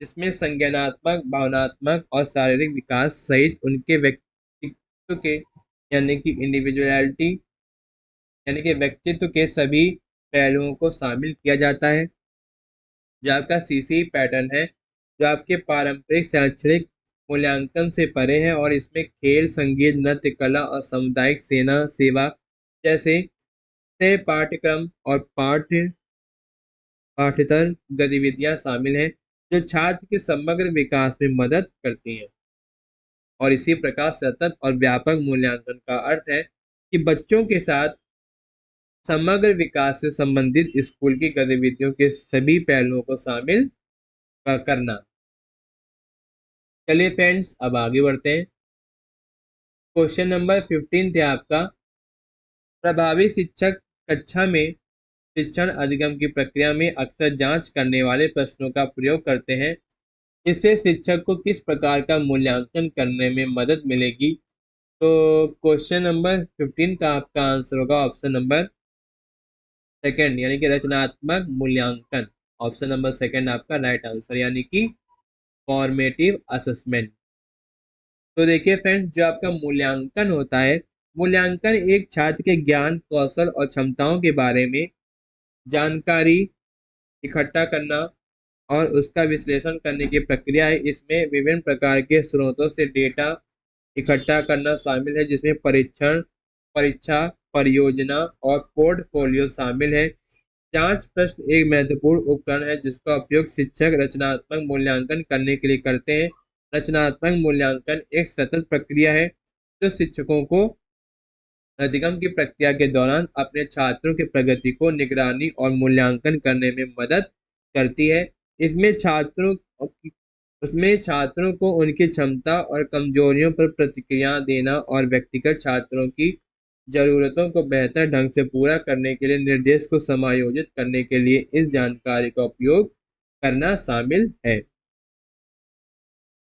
जिसमें संज्ञानात्मक, भावनात्मक और शारीरिक विकास सहित उनके व्यक्तित्व के, यानी कि इंडिविजुअलिटी, यानी कि व्यक्तित्व के सभी पहलुओं को शामिल किया जाता है। जो आपका सीसी पैटर्न है, जो आपके पारंपरिक शैक्षणिक मूल्यांकन से परे है और इसमें खेल, संगीत, नृत्य, कला और सामुदायिक सेना सेवा जैसे पाठ्यक्रम और पाठ्येतर गतिविधियां शामिल हैं, जो छात्र के समग्र विकास में मदद करती हैं। और इसी प्रकार सतत और व्यापक मूल्यांकन का अर्थ है कि बच्चों के साथ समग्र विकास से संबंधित स्कूल की गतिविधियों के सभी पहलुओं को शामिल करना। चलिए फ्रेंड्स, अब आगे बढ़ते हैं। क्वेश्चन नंबर 15 थे आपका, प्रभावी शिक्षक कक्षा में शिक्षण अधिगम की प्रक्रिया में अक्सर जांच करने वाले प्रश्नों का प्रयोग करते हैं। इससे शिक्षक को किस प्रकार का मूल्यांकन करने में मदद मिलेगी। तो क्वेश्चन नंबर 15 का आपका आंसर होगा ऑप्शन नंबर सेकंड, यानी कि रचनात्मक मूल्यांकन। ऑप्शन नंबर सेकंड आपका राइट आंसर, यानी कि फॉर्मेटिव असेसमेंट। तो देखिए फ्रेंड्स, जो आपका मूल्यांकन होता है, मूल्यांकन एक छात्र के ज्ञान, कौशल और क्षमताओं के बारे में जानकारी इकट्ठा करना और उसका विश्लेषण करने की प्रक्रिया है। इसमें विभिन्न प्रकार के स्रोतों से डेटा इकट्ठा करना शामिल है, जिसमें परीक्षण, परीक्षा, परियोजना और पोर्टफोलियो शामिल है। जांच प्रश्न एक महत्वपूर्ण उपकरण है जिसका उपयोग शिक्षक रचनात्मक मूल्यांकन करने के लिए करते हैं। रचनात्मक मूल्यांकन एक सतत प्रक्रिया है जो शिक्षकों को अधिगम की प्रक्रिया के दौरान अपने छात्रों की प्रगति को निगरानी और मूल्यांकन करने में मदद करती है। इसमें छात्रों उसमें छात्रों को उनकी क्षमता और कमजोरियों पर प्रतिक्रिया देना और व्यक्तिगत छात्रों की जरूरतों को बेहतर ढंग से पूरा करने के लिए निर्देश को समायोजित करने के लिए इस जानकारी का उपयोग करना शामिल है।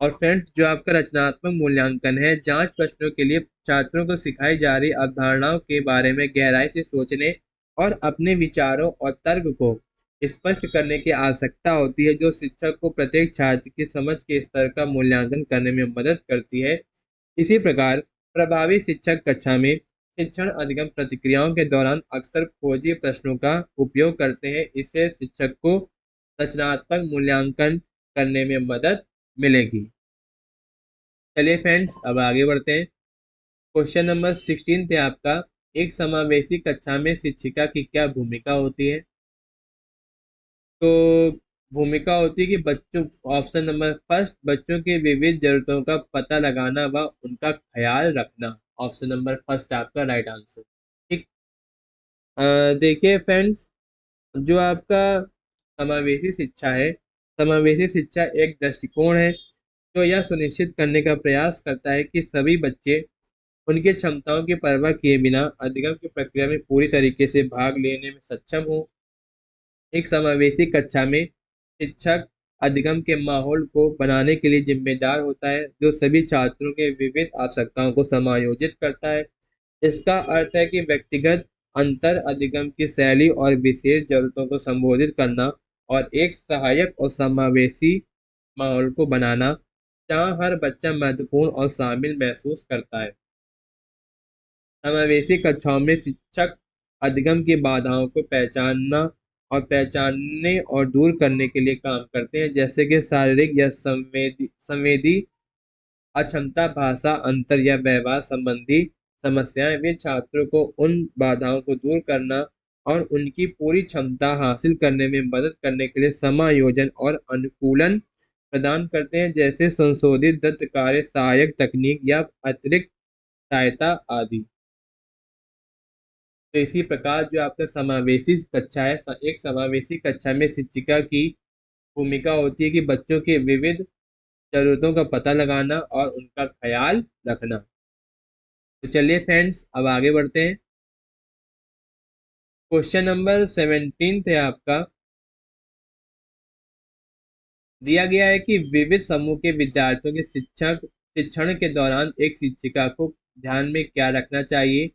और फ्रेंड्स, जो आपका रचनात्मक मूल्यांकन है, जांच प्रश्नों के लिए छात्रों को सिखाई जा रही अवधारणाओं के बारे में गहराई से सोचने और अपने विचारों और तर्क को स्पष्ट करने की आवश्यकता होती है, जो शिक्षक को प्रत्येक छात्र की समझ के स्तर का मूल्यांकन करने में मदद करती है। इसी प्रकार प्रभावी शिक्षक कक्षा में शिक्षण अधिगम प्रतिक्रियाओं के दौरान अक्सर खोजी प्रश्नों का उपयोग करते हैं। इससे शिक्षक को रचनात्मक मूल्यांकन करने में मदद मिलेगी। चलिए फ्रेंड्स, अब आगे बढ़ते हैं। क्वेश्चन नंबर 16 थे आपका, एक समावेशी कक्षा में शिक्षिका की क्या भूमिका होती है। तो भूमिका होती है कि बच्चों, ऑप्शन नंबर फर्स्ट, बच्चों की विविध जरूरतों का पता लगाना व उनका ख्याल रखना। ऑप्शन नंबर फर्स्ट आपका राइट आंसर। ठीक। देखिए फ्रेंड्स, जो आपका समावेशी शिक्षा है, समावेशी शिक्षा एक दृष्टिकोण है जो यह सुनिश्चित करने का प्रयास करता है कि सभी बच्चे उनकी क्षमताओं की परवाह किए बिना अधिगम की प्रक्रिया में पूरी तरीके से भाग लेने में सक्षम हो। एक समावेशी कक्षा में शिक्षक अधिगम के माहौल को बनाने के लिए जिम्मेदार होता है, जो सभी छात्रों के विविध आवश्यकताओं को समायोजित करता है। इसका अर्थ है कि व्यक्तिगत अंतर अधिगम की शैली और विशेष जरूरतों को संबोधित करना और एक सहायक और समावेशी माहौल को बनाना जहाँ हर बच्चा महत्वपूर्ण और शामिल महसूस करता है। समावेशी कक्षाओं में शिक्षक अधिगम की बाधाओं को पहचानने और दूर करने के लिए काम करते हैं, जैसे कि शारीरिक या संवेदी अक्षमता, भाषा अंतर या व्यवहार संबंधी समस्याएं। वे छात्रों को उन बाधाओं को दूर करना और उनकी पूरी क्षमता हासिल करने में मदद करने के लिए समायोजन और अनुकूलन प्रदान करते हैं, जैसे संशोधित दत्त कार्य, सहायक तकनीक या अतिरिक्त सहायता आदि। तो इसी प्रकार जो आपका समावेशी कक्षा है, एक समावेशी कक्षा में शिक्षिका की भूमिका होती है कि बच्चों के विविध जरूरतों का पता लगाना और उनका ख्याल रखना। तो चलिए फ्रेंड्स, अब आगे बढ़ते हैं। क्वेश्चन नंबर 17 है आपका। दिया गया है कि विविध समूह के विद्यार्थियों के शिक्षण के दौरान एक शिक्षिका को ध्यान में क्या रखना चाहिए।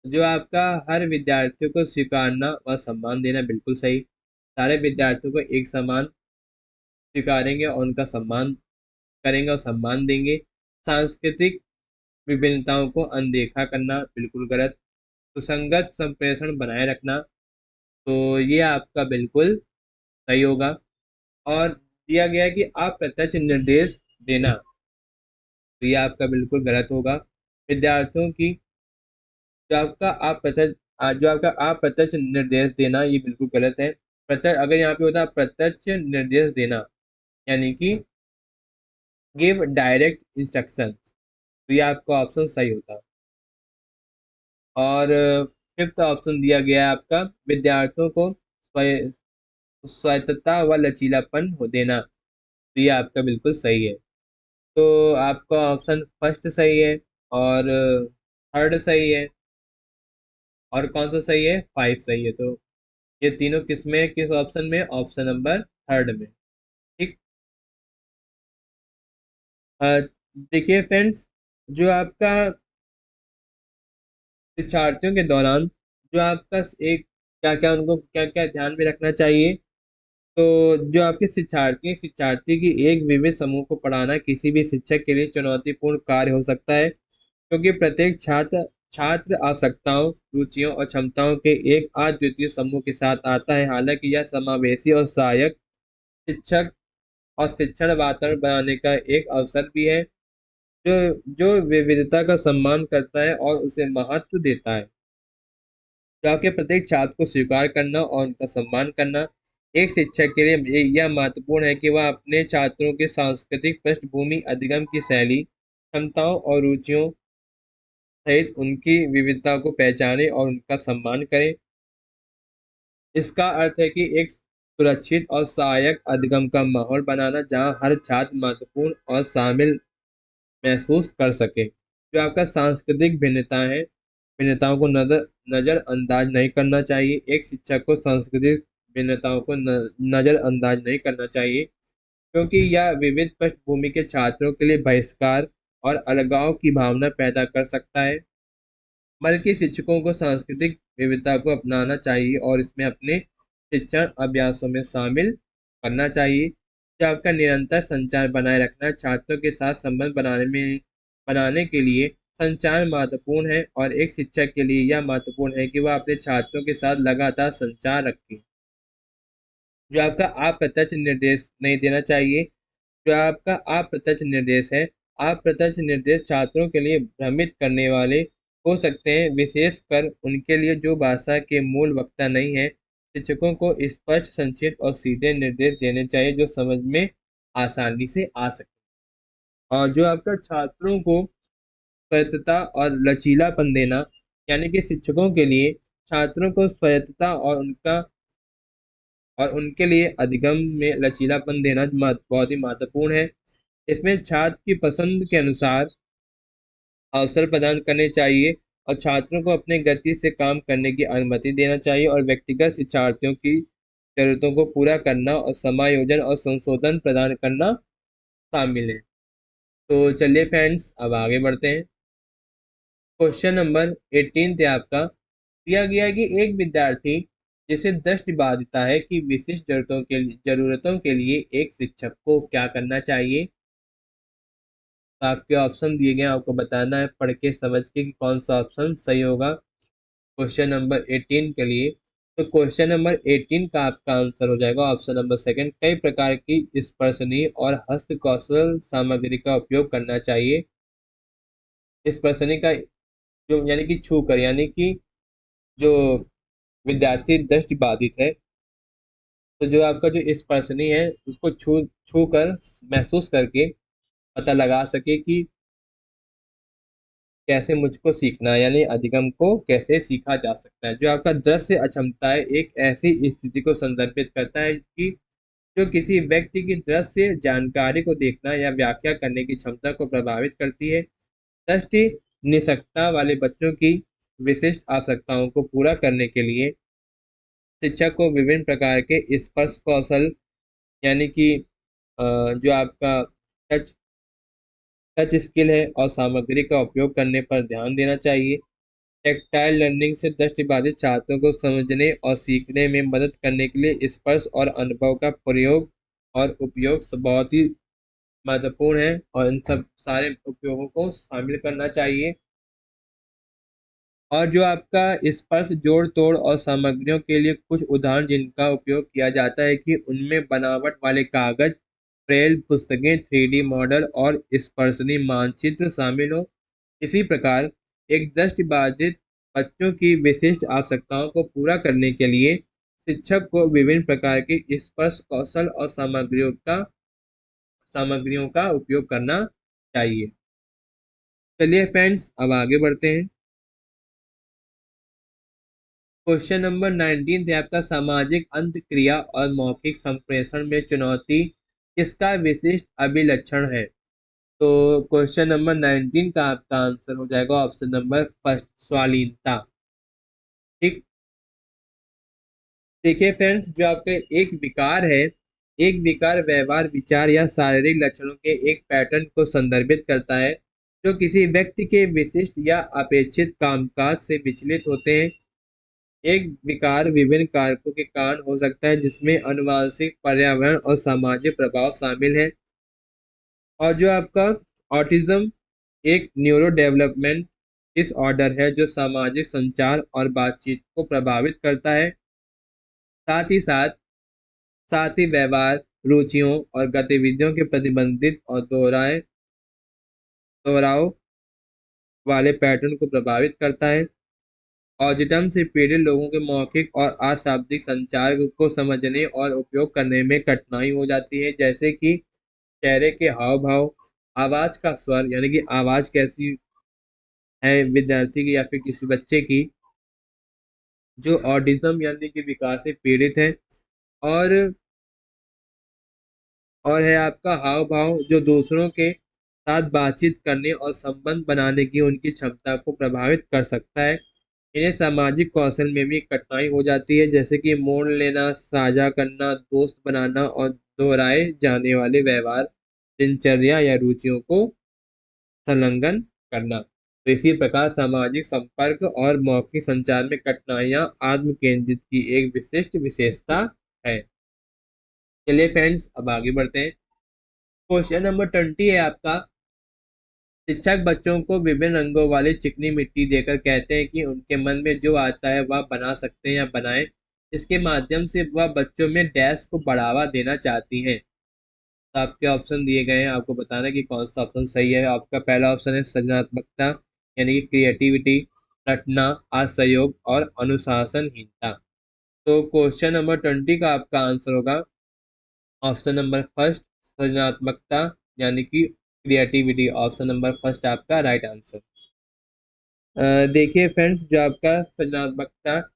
जो आपका हर विद्यार्थियों को स्वीकारना व सम्मान देना, बिल्कुल सही। सारे विद्यार्थियों को एक समान स्वीकारेंगे और उनका सम्मान करेंगे और सम्मान देंगे। सांस्कृतिक विभिन्नताओं को अनदेखा करना, बिल्कुल गलत। सुसंगत संप्रेषण बनाए रखना, तो ये आपका बिल्कुल सही होगा। और दिया गया है कि अप्रत्यक्ष निर्देश देना, तो ये आपका बिल्कुल गलत होगा। विद्यार्थियों की जो आपका अप्रत्यक्ष निर्देश देना, ये बिल्कुल गलत है। प्रत्यक्ष, अगर यहाँ पे होता प्रत्यक्ष निर्देश देना, यानी कि गिव डायरेक्ट इंस्ट्रक्शन, तो ये आपका ऑप्शन सही होता। और फिफ्थ ऑप्शन दिया गया है आपका, विद्यार्थियों को स्वायत्तता व लचीलापन हो देना, तो ये आपका बिल्कुल सही है। तो आपका ऑप्शन फर्स्ट सही है, और थर्ड सही है, और कौन सा सही है, फाइव सही है। तो ये तीनों किस में, किस ऑप्शन में, ऑप्शन नंबर थर्ड में। ठीक। अ, देखिए फ्रेंड्स, जो आपका शिक्षार्थियों के दौरान जो आपका एक क्या क्या उनको क्या क्या ध्यान में रखना चाहिए। तो जो आपके शिक्षार्थी की एक विविध समूह को पढ़ाना किसी भी शिक्षक के लिए चुनौतीपूर्ण कार्य हो सकता है, क्योंकि प्रत्येक छात्र छात्र आवश्यकताओं, रुचियों और क्षमताओं के एक अद्वितीय समूह के साथ आता है। हालांकि यह समावेशी और सहायक शिक्षक और शिक्षण वातावरण बनाने का एक अवसर भी है, जो जो विविधता का सम्मान करता है और उसे महत्व देता है। ताकि प्रत्येक छात्र को स्वीकार करना और उनका सम्मान करना एक शिक्षक के लिए यह महत्वपूर्ण है कि वह अपने छात्रों के सांस्कृतिक पृष्ठभूमि, अधिगम की शैली, क्षमताओं और रुचियों सहित उनकी विविधता को पहचाने और उनका सम्मान करे। इसका अर्थ है कि एक सुरक्षित और सहायक अधिगम का माहौल बनाना जहां हर छात्र महत्वपूर्ण और शामिल महसूस कर सके। जो आपका सांस्कृतिक भिन्नता है, भिन्नताओं को नजरअंदाज नहीं करना चाहिए। एक शिक्षक को सांस्कृतिक भिन्नताओं को नजरअंदाज नहीं करना चाहिए, क्योंकि यह विविध पृष्ठभूमि के छात्रों के लिए बहिष्कार और अलगाव की भावना पैदा कर सकता है। बल्कि शिक्षकों को सांस्कृतिक विविधता को अपनाना चाहिए और इसमें अपने शिक्षण अभ्यासों में शामिल करना चाहिए। जो आपका निरंतर संचार बनाए रखना, छात्रों के साथ संबंध बनाने के लिए संचार महत्वपूर्ण है, और एक शिक्षक के लिए यह महत्वपूर्ण है कि वह अपने छात्रों के साथ लगातार संचार रखे। जो आपका अप्रत्यक्ष निर्देश नहीं देना चाहिए। जो आपका अप्रत्यक्ष निर्देश है, अप्रत्यक्ष निर्देश छात्रों के लिए भ्रमित करने वाले हो सकते हैं, विशेषकर उनके लिए जो भाषा के मूल वक्ता नहीं है। शिक्षकों को स्पष्ट, संक्षिप्त और सीधे निर्देश देने चाहिए जो समझ में आसानी से आ सके। और जो आपका छात्रों को स्वायत्तता और लचीलापन देना, यानी कि शिक्षकों के लिए छात्रों को स्वायत्तता और उनके लिए अधिगम में लचीलापन देना बहुत ही महत्वपूर्ण है। इसमें छात्र की पसंद के अनुसार अवसर प्रदान करने चाहिए, और छात्रों को अपने गति से काम करने की अनुमति देना चाहिए, और व्यक्तिगत शिक्षार्थियों की जरूरतों को पूरा करना और समायोजन और संशोधन प्रदान करना शामिल है। तो चलिए फ्रेंड्स, अब आगे बढ़ते हैं। क्वेश्चन नंबर 18 थे आपका। दिया गया है कि एक विद्यार्थी जिसे दृष्टि बाधिता है की विशिष्ट जरूरतों के लिए एक शिक्षक को क्या करना चाहिए। तो आपके ऑप्शन दिए गए हैं, आपको बताना है पढ़ के समझ के कि कौन सा ऑप्शन सही होगा क्वेश्चन नंबर 18 के लिए। तो क्वेश्चन नंबर 18 का आपका आंसर हो जाएगा ऑप्शन नंबर सेकंड, कई प्रकार की स्पर्शनीय और हस्त कौशल सामग्री का उपयोग करना चाहिए। स्पर्शनीय का जो यानी कि छू कर, यानी कि जो विद्यार्थी दृष्टि बाधित है, तो जो आपका जो स्पर्शनीय है उसको छू छू कर महसूस करके पता लगा सके कि कैसे मुझको सीखना, यानी अधिगम को कैसे सीखा जा सकता है। जो आपका दृश्य अक्षमता है, एक ऐसी स्थिति को संदर्भित करता है कि जो किसी व्यक्ति की दृश्य जानकारी को देखना या व्याख्या करने की क्षमता को प्रभावित करती है। दृष्टि निषकता वाले बच्चों की विशिष्ट आवश्यकताओं को पूरा करने के लिए शिक्षक को विभिन्न प्रकार के स्पर्श कौशल, यानी कि जो आपका टच टच स्किल है और सामग्री का उपयोग करने पर ध्यान देना चाहिए। टेक्टाइल लर्निंग से दृष्टिबाधित छात्रों को समझने और सीखने में मदद करने के लिए स्पर्श और अनुभव का प्रयोग और उपयोग बहुत ही महत्वपूर्ण है, और इन सब सारे उपयोगों को शामिल करना चाहिए। और जो आपका स्पर्श जोड़ तोड़ और सामग्रियों के लिए कुछ उदाहरण जिनका उपयोग किया जाता है कि उनमें बनावट वाले कागज, ब्रेल पुस्तकें, 3D मॉडल और स्पर्शनीय मानचित्र शामिल हो। इसी प्रकार एक दृष्टिबाधित बच्चों की विशिष्ट आवश्यकताओं को पूरा करने के लिए शिक्षक को विभिन्न प्रकार के स्पर्श कौशल और सामग्रियों का उपयोग करना चाहिए। चलिए फ्रेंड्स, अब आगे बढ़ते हैं। क्वेश्चन नंबर 19 है आपका, सामाजिक अंतःक्रिया और मौखिक संप्रेषण में चुनौती किसका विशिष्ट अभिलक्षण है। तो क्वेश्चन नंबर 19 का आपका आंसर हो जाएगा ऑप्शन नंबर फर्स्ट, स्वालीनता। ठीक, देखिए फ्रेंड्स, जो आपका एक विकार है, एक विकार व्यवहार, विचार या शारीरिक लक्षणों के एक पैटर्न को संदर्भित करता है जो किसी व्यक्ति के विशिष्ट या अपेक्षित कामकाज से विचलित होते हैं। एक विकार विभिन्न कारकों के कारण हो सकता है जिसमें आनुवंशिक, पर्यावरण और सामाजिक प्रभाव शामिल है। और जो आपका ऑटिज्म एक न्यूरो डेवलपमेंट डिसऑर्डर है जो सामाजिक संचार और बातचीत को प्रभावित करता है। साथ ही व्यवहार, रुचियों और गतिविधियों के प्रतिबंधित और दोहराव वाले पैटर्न को प्रभावित करता है। ऑटिज्म से पीड़ित लोगों के मौखिक और अशाब्दिक संचार को समझने और उपयोग करने में कठिनाई हो जाती है, जैसे कि चेहरे के हाव भाव, आवाज का स्वर, यानी कि आवाज कैसी है विद्यार्थी की या फिर किसी बच्चे की जो ऑटिज्म यानी कि विकार से पीड़ित है। और है आपका हाव भाव जो दूसरों के साथ बातचीत करने और संबंध बनाने की उनकी क्षमता को प्रभावित कर सकता है। इन्हें सामाजिक कौशल में भी कठिनाई हो जाती है, जैसे कि मोड़ लेना, साझा करना, दोस्त बनाना और दोहराए जाने वाले व्यवहार, दिनचर्या या रुचियों को संलग्न करना। तो इसी प्रकार सामाजिक संपर्क और मौखिक संचार में कठिनाइयां आत्म केंद्रित की एक विशिष्ट विशेषता है। चलिए फ्रेंड्स, अब आगे बढ़ते हैं। क्वेश्चन नंबर 20 है आपका, शिक्षक बच्चों को विभिन्न रंगों वाली चिकनी मिट्टी देकर कहते हैं कि उनके मन में जो आता है वह बना सकते हैं या बनाएं। इसके माध्यम से वह बच्चों में डैश को बढ़ावा देना चाहती हैं। तो आपके ऑप्शन दिए गए हैं, आपको बताना कि कौन सा ऑप्शन सही है। आपका पहला ऑप्शन है सृजनात्मकता, यानी कि क्रिएटिविटी, रटना, असहयोग और अनुशासनहीनता। तो क्वेश्चन नंबर 20 का आपका आंसर होगा ऑप्शन नंबर फर्स्ट, सृजनात्मकता, यानी कि क्रिएटिविटी। ऑप्शन नंबर फर्स्ट आपका राइट आंसर। देखिए फ्रेंड्स, जो आपका सृजनात्मकता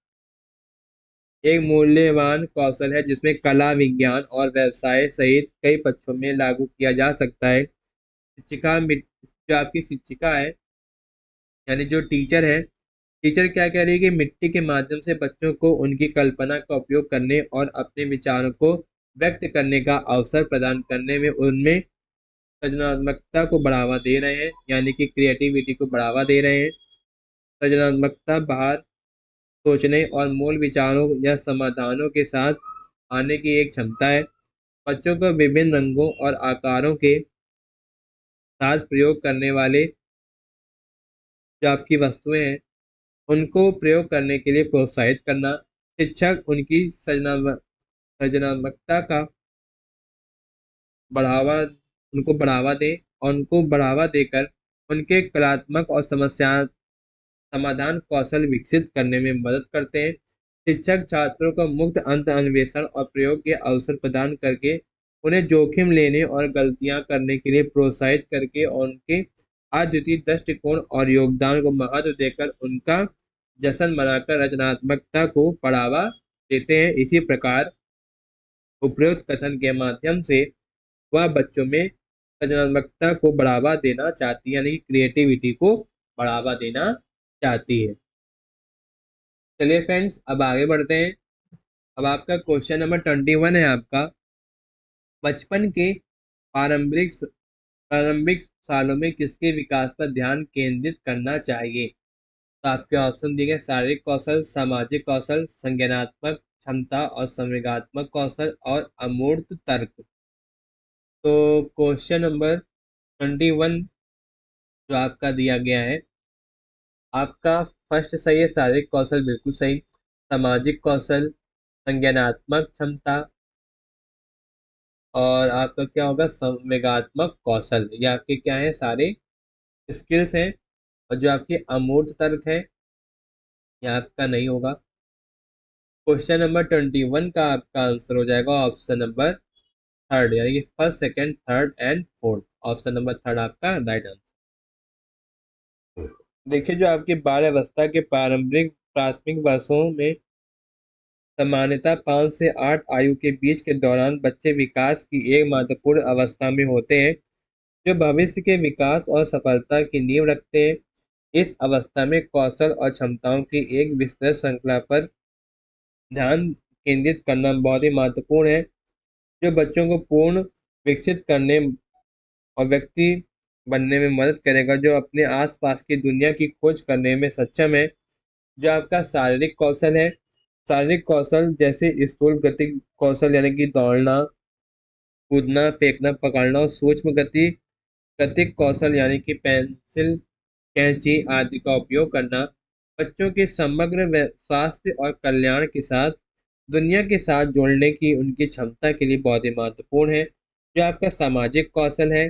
एक मूल्यवान कौशल है जिसमें कला, विज्ञान और व्यवसाय सहित कई पक्षों में लागू किया जा सकता है। जो आपकी शिक्षिका है, यानी जो टीचर है, टीचर क्या कह रही है कि मिट्टी के माध्यम से बच्चों को उनकी कल्पना का उपयोग करने और अपने विचारों को व्यक्त करने का अवसर प्रदान करने में उनमें सृजनात्मकता को बढ़ावा दे रहे हैं, यानी कि क्रिएटिविटी को बढ़ावा दे रहे हैं। सृजनात्मकता बाहर सोचने और मूल विचारों या समाधानों के साथ आने की एक क्षमता है। बच्चों को विभिन्न रंगों और आकारों के साथ प्रयोग करने वाले जो आपकी वस्तुएं हैं उनको प्रयोग करने के लिए प्रोत्साहित करना। शिक्षक उनकी सृजनात्मकता का बढ़ावा उनको बढ़ावा दें और उनको बढ़ावा देकर उनके कलात्मक और समस्या समाधान कौशल विकसित करने में मदद करते हैं। शिक्षक छात्रों को मुक्त अंत अन्वेषण और प्रयोग के अवसर प्रदान करके उन्हें जोखिम लेने और गलतियां करने के लिए प्रोत्साहित करके और उनके अद्वितीय दृष्टिकोण और योगदान को महत्व देकर उनका जश्न मनाकर रचनात्मकता को बढ़ावा देते हैं। इसी प्रकार उपरोक्त कथन के माध्यम से वह बच्चों में रचनात्मकता को बढ़ावा देना चाहती है, यानी कि क्रिएटिविटी को बढ़ावा देना चाहती है। चलिए फ्रेंड्स, अब आगे बढ़ते हैं। अब आपका क्वेश्चन नंबर 21 है आपका, बचपन के प्रारंभिक प्रारंभिक सालों में किसके विकास पर ध्यान केंद्रित करना चाहिए? तो आपके ऑप्शन दिए गए, शारीरिक कौशल, सामाजिक कौशल, संज्ञानात्मक क्षमता और संवेगात्मक कौशल और अमूर्त तर्क। तो क्वेश्चन नंबर 21 जो आपका दिया गया है, आपका फर्स्ट सही है, शारीरिक कौशल बिल्कुल सही, सामाजिक कौशल, संज्ञानात्मक क्षमता और आपका क्या होगा, संवेगात्मक कौशल। ये आपके क्या है, सारे स्किल्स हैं। और जो आपके अमूर्त तर्क है, ये आपका नहीं होगा। क्वेश्चन नंबर 21 का आपका आंसर हो जाएगा ऑप्शन नंबर थर्ड, यानी कि first, second, third and fourth. Option number third आपका राइट आंसर। देखिए, जो आपकी बाल अवस्था के प्राथमिक वर्षों में सामान्यतः 5 से 8 आयु के बीच के दौरान बच्चे विकास की एक महत्वपूर्ण अवस्था में होते हैं, जो भविष्य के विकास और सफलता की नींव रखते हैं। इस अवस्था में कौशल और क्षमताओं की एक विस्तृत श्रृंखला पर ध्यान केंद्रित करना बहुत ही महत्वपूर्ण है, जो बच्चों को पूर्ण विकसित करने और व्यक्ति बनने में मदद करेगा, जो अपने आसपास की दुनिया की खोज करने में सक्षम है। जो आपका शारीरिक कौशल है, शारीरिक कौशल जैसे स्थूल गति कौशल, यानी कि दौड़ना, कूदना, फेंकना, पकड़ना और सूक्ष्म गतिक कौशल, यानी कि पेंसिल, कैंची आदि का उपयोग करना, बच्चों के समग्र स्वास्थ्य और कल्याण के साथ दुनिया के साथ जोड़ने की उनकी क्षमता के लिए बहुत ही महत्वपूर्ण है। जो आपका सामाजिक कौशल है,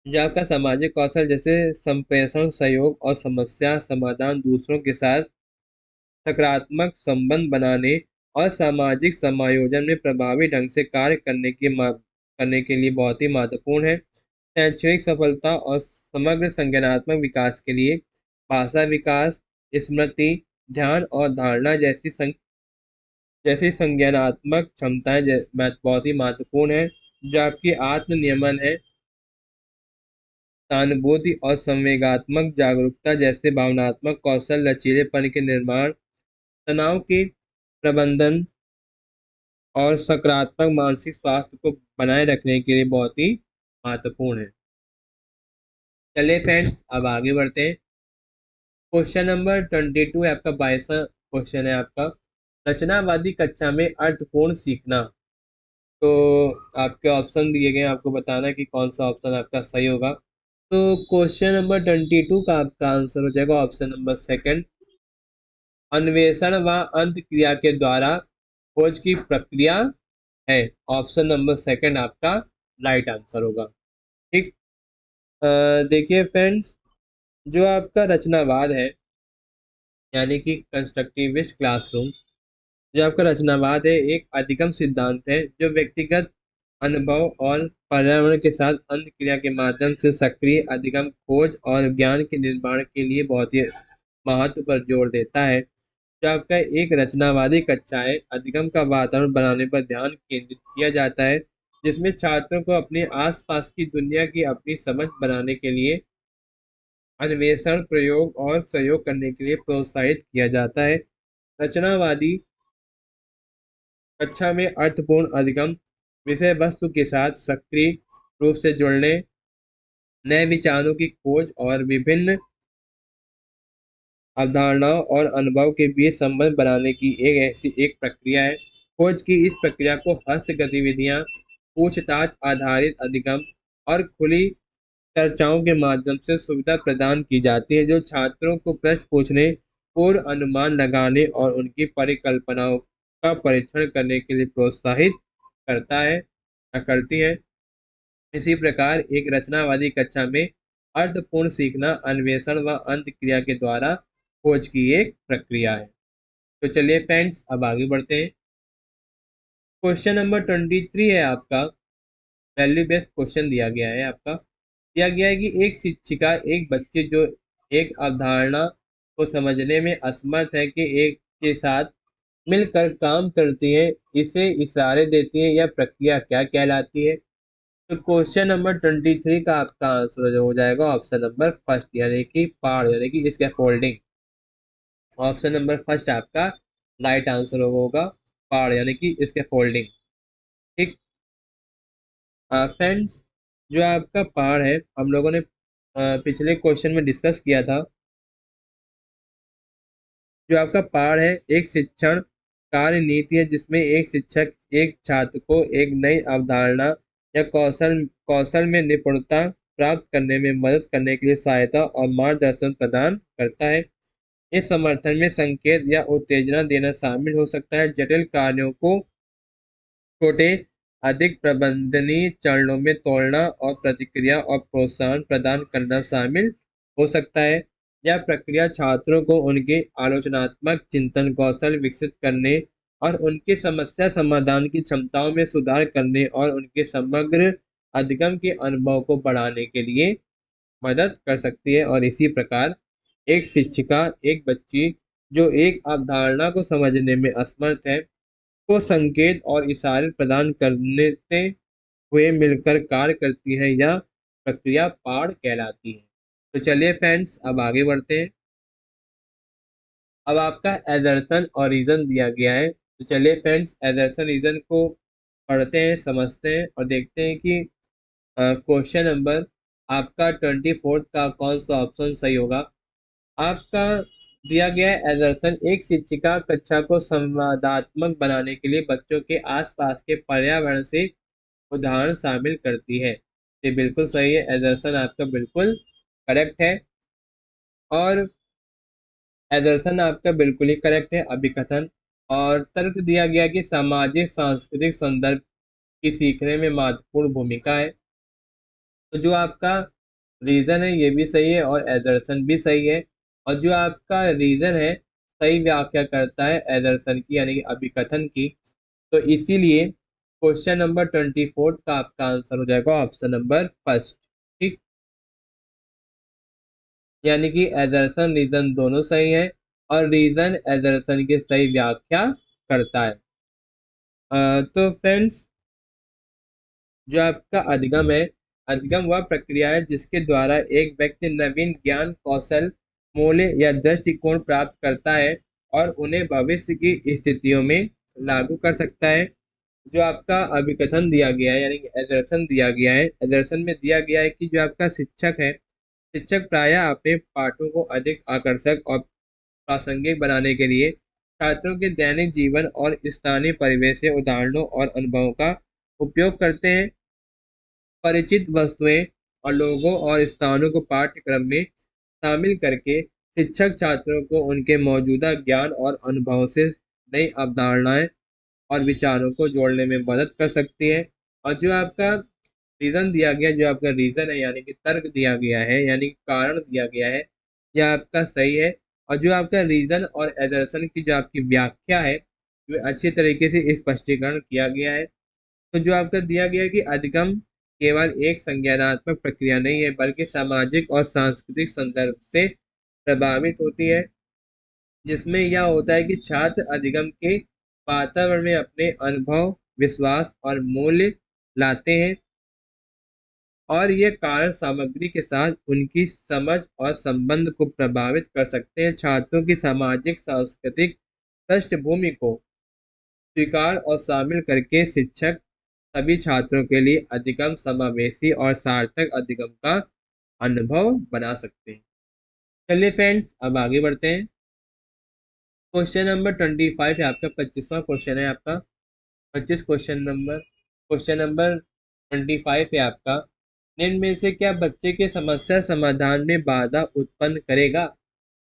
जो आपका सामाजिक कौशल जैसे संप्रेषण, सहयोग और समस्या समाधान, दूसरों के साथ सकारात्मक संबंध बनाने और सामाजिक समायोजन में प्रभावी ढंग से कार्य करने के लिए बहुत ही महत्वपूर्ण है। शैक्षणिक सफलता और समग्र संज्ञानात्मक विकास के लिए भाषा विकास, स्मृति, ध्यान और धारणा जैसी संज्ञानात्मक क्षमताएं बहुत ही महत्वपूर्ण है। जो आपकी आत्म नियमन है, सहानुभूति और संवेगात्मक जागरूकता जैसे भावनात्मक कौशल, लचीलेपन के निर्माण, तनाव के प्रबंधन और सकारात्मक मानसिक स्वास्थ्य को बनाए रखने के लिए बहुत ही महत्वपूर्ण है। चलिए फ्रेंड्स, अब आगे बढ़ते हैं। क्वेश्चन नंबर 22 है आपका, 22वां क्वेश्चन है आपका, रचनावादी कक्षा में अर्थपूर्ण सीखना। तो आपके ऑप्शन दिए गए हैं, आपको बताना है कि कौन सा ऑप्शन आपका सही होगा। तो क्वेश्चन नंबर 22 का आपका आंसर हो जाएगा ऑप्शन नंबर सेकंड, अन्वेषण व अंत क्रिया के द्वारा खोज की प्रक्रिया है। ऑप्शन नंबर सेकंड आपका राइट आंसर होगा। ठीक, देखिए फ्रेंड्स, जो आपका रचनावाद है, यानी कि कंस्ट्रक्टिविस्ट क्लासरूम, जो आपका रचनावाद है, एक अधिगम सिद्धांत है जो व्यक्तिगत अनुभव और पर्यावरण के साथ अंत क्रिया के माध्यम से सक्रिय अधिगम, खोज और ज्ञान के निर्माण के लिए बहुत ही महत्व पर जोर देता है। जो आपका एक रचनावादी कक्षा है, अधिगम का वातावरण बनाने पर ध्यान केंद्रित किया जाता है, जिसमें छात्रों को अपने आसपास की दुनिया की अपनी समझ बनाने के लिए अन्वेषण, प्रयोग और सहयोग करने के लिए प्रोत्साहित किया जाता है। रचनावादी कक्षा में अर्थपूर्ण अधिगम, विषय वस्तु के साथ सक्रिय रूप से जुड़ने, नए विचारों की खोज और विभिन्न अवधारणाओं और अनुभव के बीच संबंध बनाने की एक प्रक्रिया है। खोज की इस प्रक्रिया को हस्त गतिविधियां, पूछताछ आधारित अधिगम और खुली चर्चाओं के माध्यम से सुविधा प्रदान की जाती है, जो छात्रों को प्रश्न पूछने, पूर्व अनुमान लगाने और उनकी परिकल्पनाओं का परीक्षण करने के लिए प्रोत्साहित करता है या करती है। इसी प्रकार एक रचनावादी कक्षा में अर्थपूर्ण सीखना अन्वेषण व अंत क्रिया के द्वारा खोज की एक प्रक्रिया है। तो चलिए फ्रेंड्स, अब आगे बढ़ते हैं। क्वेश्चन नंबर 23 है आपका, वैल्यू बेस्ड क्वेश्चन दिया गया है आपका, दिया गया है कि एक शिक्षिका एक बच्चे जो एक अवधारणा को समझने में असमर्थ है कि एक के साथ मिलकर काम करती है, इसे इशारे देती है, यह प्रक्रिया क्या कहलाती है? तो क्वेश्चन नंबर 23 का आपका आंसर हो जाएगा ऑप्शन नंबर फर्स्ट, यानी कि पाड़, यानी कि स्कैफोल्डिंग। ऑप्शन नंबर फर्स्ट आपका राइट आंसर होगा, पाड़ यानी कि स्कैफोल्डिंग। ठीक। फ्रेंड्स, जो आपका पाड़ है हम लोगों ने पिछले क्वेश्चन में डिस्कस किया था। जो आपका पाठ है एक शिक्षण कार्य नीति है जिसमें एक शिक्षक एक छात्र को एक नई अवधारणा या कौशल कौशल में निपुणता प्राप्त करने में मदद करने के लिए सहायता और मार्गदर्शन प्रदान करता है। इस समर्थन में संकेत या उत्तेजना देना शामिल हो सकता है। जटिल कार्यों को छोटे अधिक प्रबंधनीय चरणों में तोड़ना और प्रतिक्रिया और प्रोत्साहन प्रदान करना शामिल हो सकता है। यह प्रक्रिया छात्रों को उनके आलोचनात्मक चिंतन कौशल विकसित करने और उनकी समस्या समाधान की क्षमताओं में सुधार करने और उनके समग्र अधिगम के अनुभव को बढ़ाने के लिए मदद कर सकती है। और इसी प्रकार एक शिक्षिका एक बच्ची जो एक अवधारणा को समझने में असमर्थ है को संकेत और इशारे प्रदान करते हुए मिलकर कार्य करती है, या प्रक्रिया पाठ कहलाती है। तो चलिए फ्रेंड्स, अब आगे बढ़ते हैं। अब आपका एजर्सन और रीजन दिया गया है। तो चलिए फ्रेंड्स, एजर्सन रीजन को पढ़ते हैं, समझते हैं और देखते हैं कि क्वेश्चन नंबर आपका 24 का कौन सा ऑप्शन सही होगा। आपका दिया गया है एजर्सन एक शिक्षिका कक्षा को संवादात्मक बनाने के लिए बच्चों के आसपास के पर्यावरण से उदाहरण शामिल करती है। ये बिल्कुल सही है, एजर्सन आपका बिल्कुल करेक्ट है। और एजर्सन आपका बिल्कुल ही करेक्ट है। अभिकथन और तर्क दिया गया कि सामाजिक सांस्कृतिक संदर्भ की सीखने में महत्वपूर्ण भूमिका है। तो जो आपका रीजन है ये भी सही है और एजर्सन भी सही है। और जो आपका रीजन है सही व्याख्या करता है एजर्सन की, यानी कि अभिकथन की। तो इसीलिए क्वेश्चन नंबर 24 का आपका आंसर हो जाएगा ऑप्शन नंबर फर्स्ट। ठीक, यानी कि एजर्सन रीजन दोनों सही है और रीजन एजर्सन की सही व्याख्या करता है। तो फ्रेंड्स, जो आपका अधिगम है, अधिगम वह प्रक्रिया है जिसके द्वारा एक व्यक्ति नवीन ज्ञान कौशल मूल्य या दृष्टिकोण प्राप्त करता है और उन्हें भविष्य की स्थितियों में लागू कर सकता है। जो आपका अभिकथन दिया गया है, यानी कि एजर्सन दिया गया है, एजर्सन में दिया गया है कि जो आपका शिक्षक है, शिक्षक प्रायः अपने पाठों को अधिक आकर्षक और प्रासंगिक बनाने के लिए छात्रों के दैनिक जीवन और स्थानीय परिवेश से उदाहरणों और अनुभवों का उपयोग करते हैं। परिचित वस्तुएं और लोगों और स्थानों को पाठ्यक्रम में शामिल करके शिक्षक छात्रों को उनके मौजूदा ज्ञान और अनुभव से नई अवधारणाएं और विचारों को जोड़ने में मदद कर सकती है। और जो आपका रीजन दिया गया, जो आपका रीजन है यानी कि तर्क दिया गया है, यानी कारण दिया गया है, यह आपका सही है। और जो आपका रीजन और एजर्सन की जो आपकी व्याख्या है वह अच्छी तरीके से स्पष्टीकरण किया गया है। तो जो आपका दिया गया है कि अधिगम केवल एक संज्ञानात्मक प्रक्रिया नहीं है बल्कि सामाजिक और सांस्कृतिक संदर्भ से प्रभावित होती है, जिसमें यह होता है कि छात्र अधिगम के वातावरण में अपने अनुभव विश्वास और मूल्य लाते हैं और ये कारण सामग्री के साथ उनकी समझ और संबंध को प्रभावित कर सकते हैं। छात्रों की सामाजिक सांस्कृतिक पृष्ठभूमि को स्वीकार और शामिल करके शिक्षक सभी छात्रों के लिए अधिगम समावेशी और सार्थक अधिगम का अनुभव बना सकते हैं। चलिए फ्रेंड्स, अब आगे बढ़ते हैं। क्वेश्चन नंबर 25 है आपका, 25वां क्वेश्चन है आपका। 25 है आपका। निम्न में से क्या बच्चे के समस्या समाधान में बाधा उत्पन्न करेगा?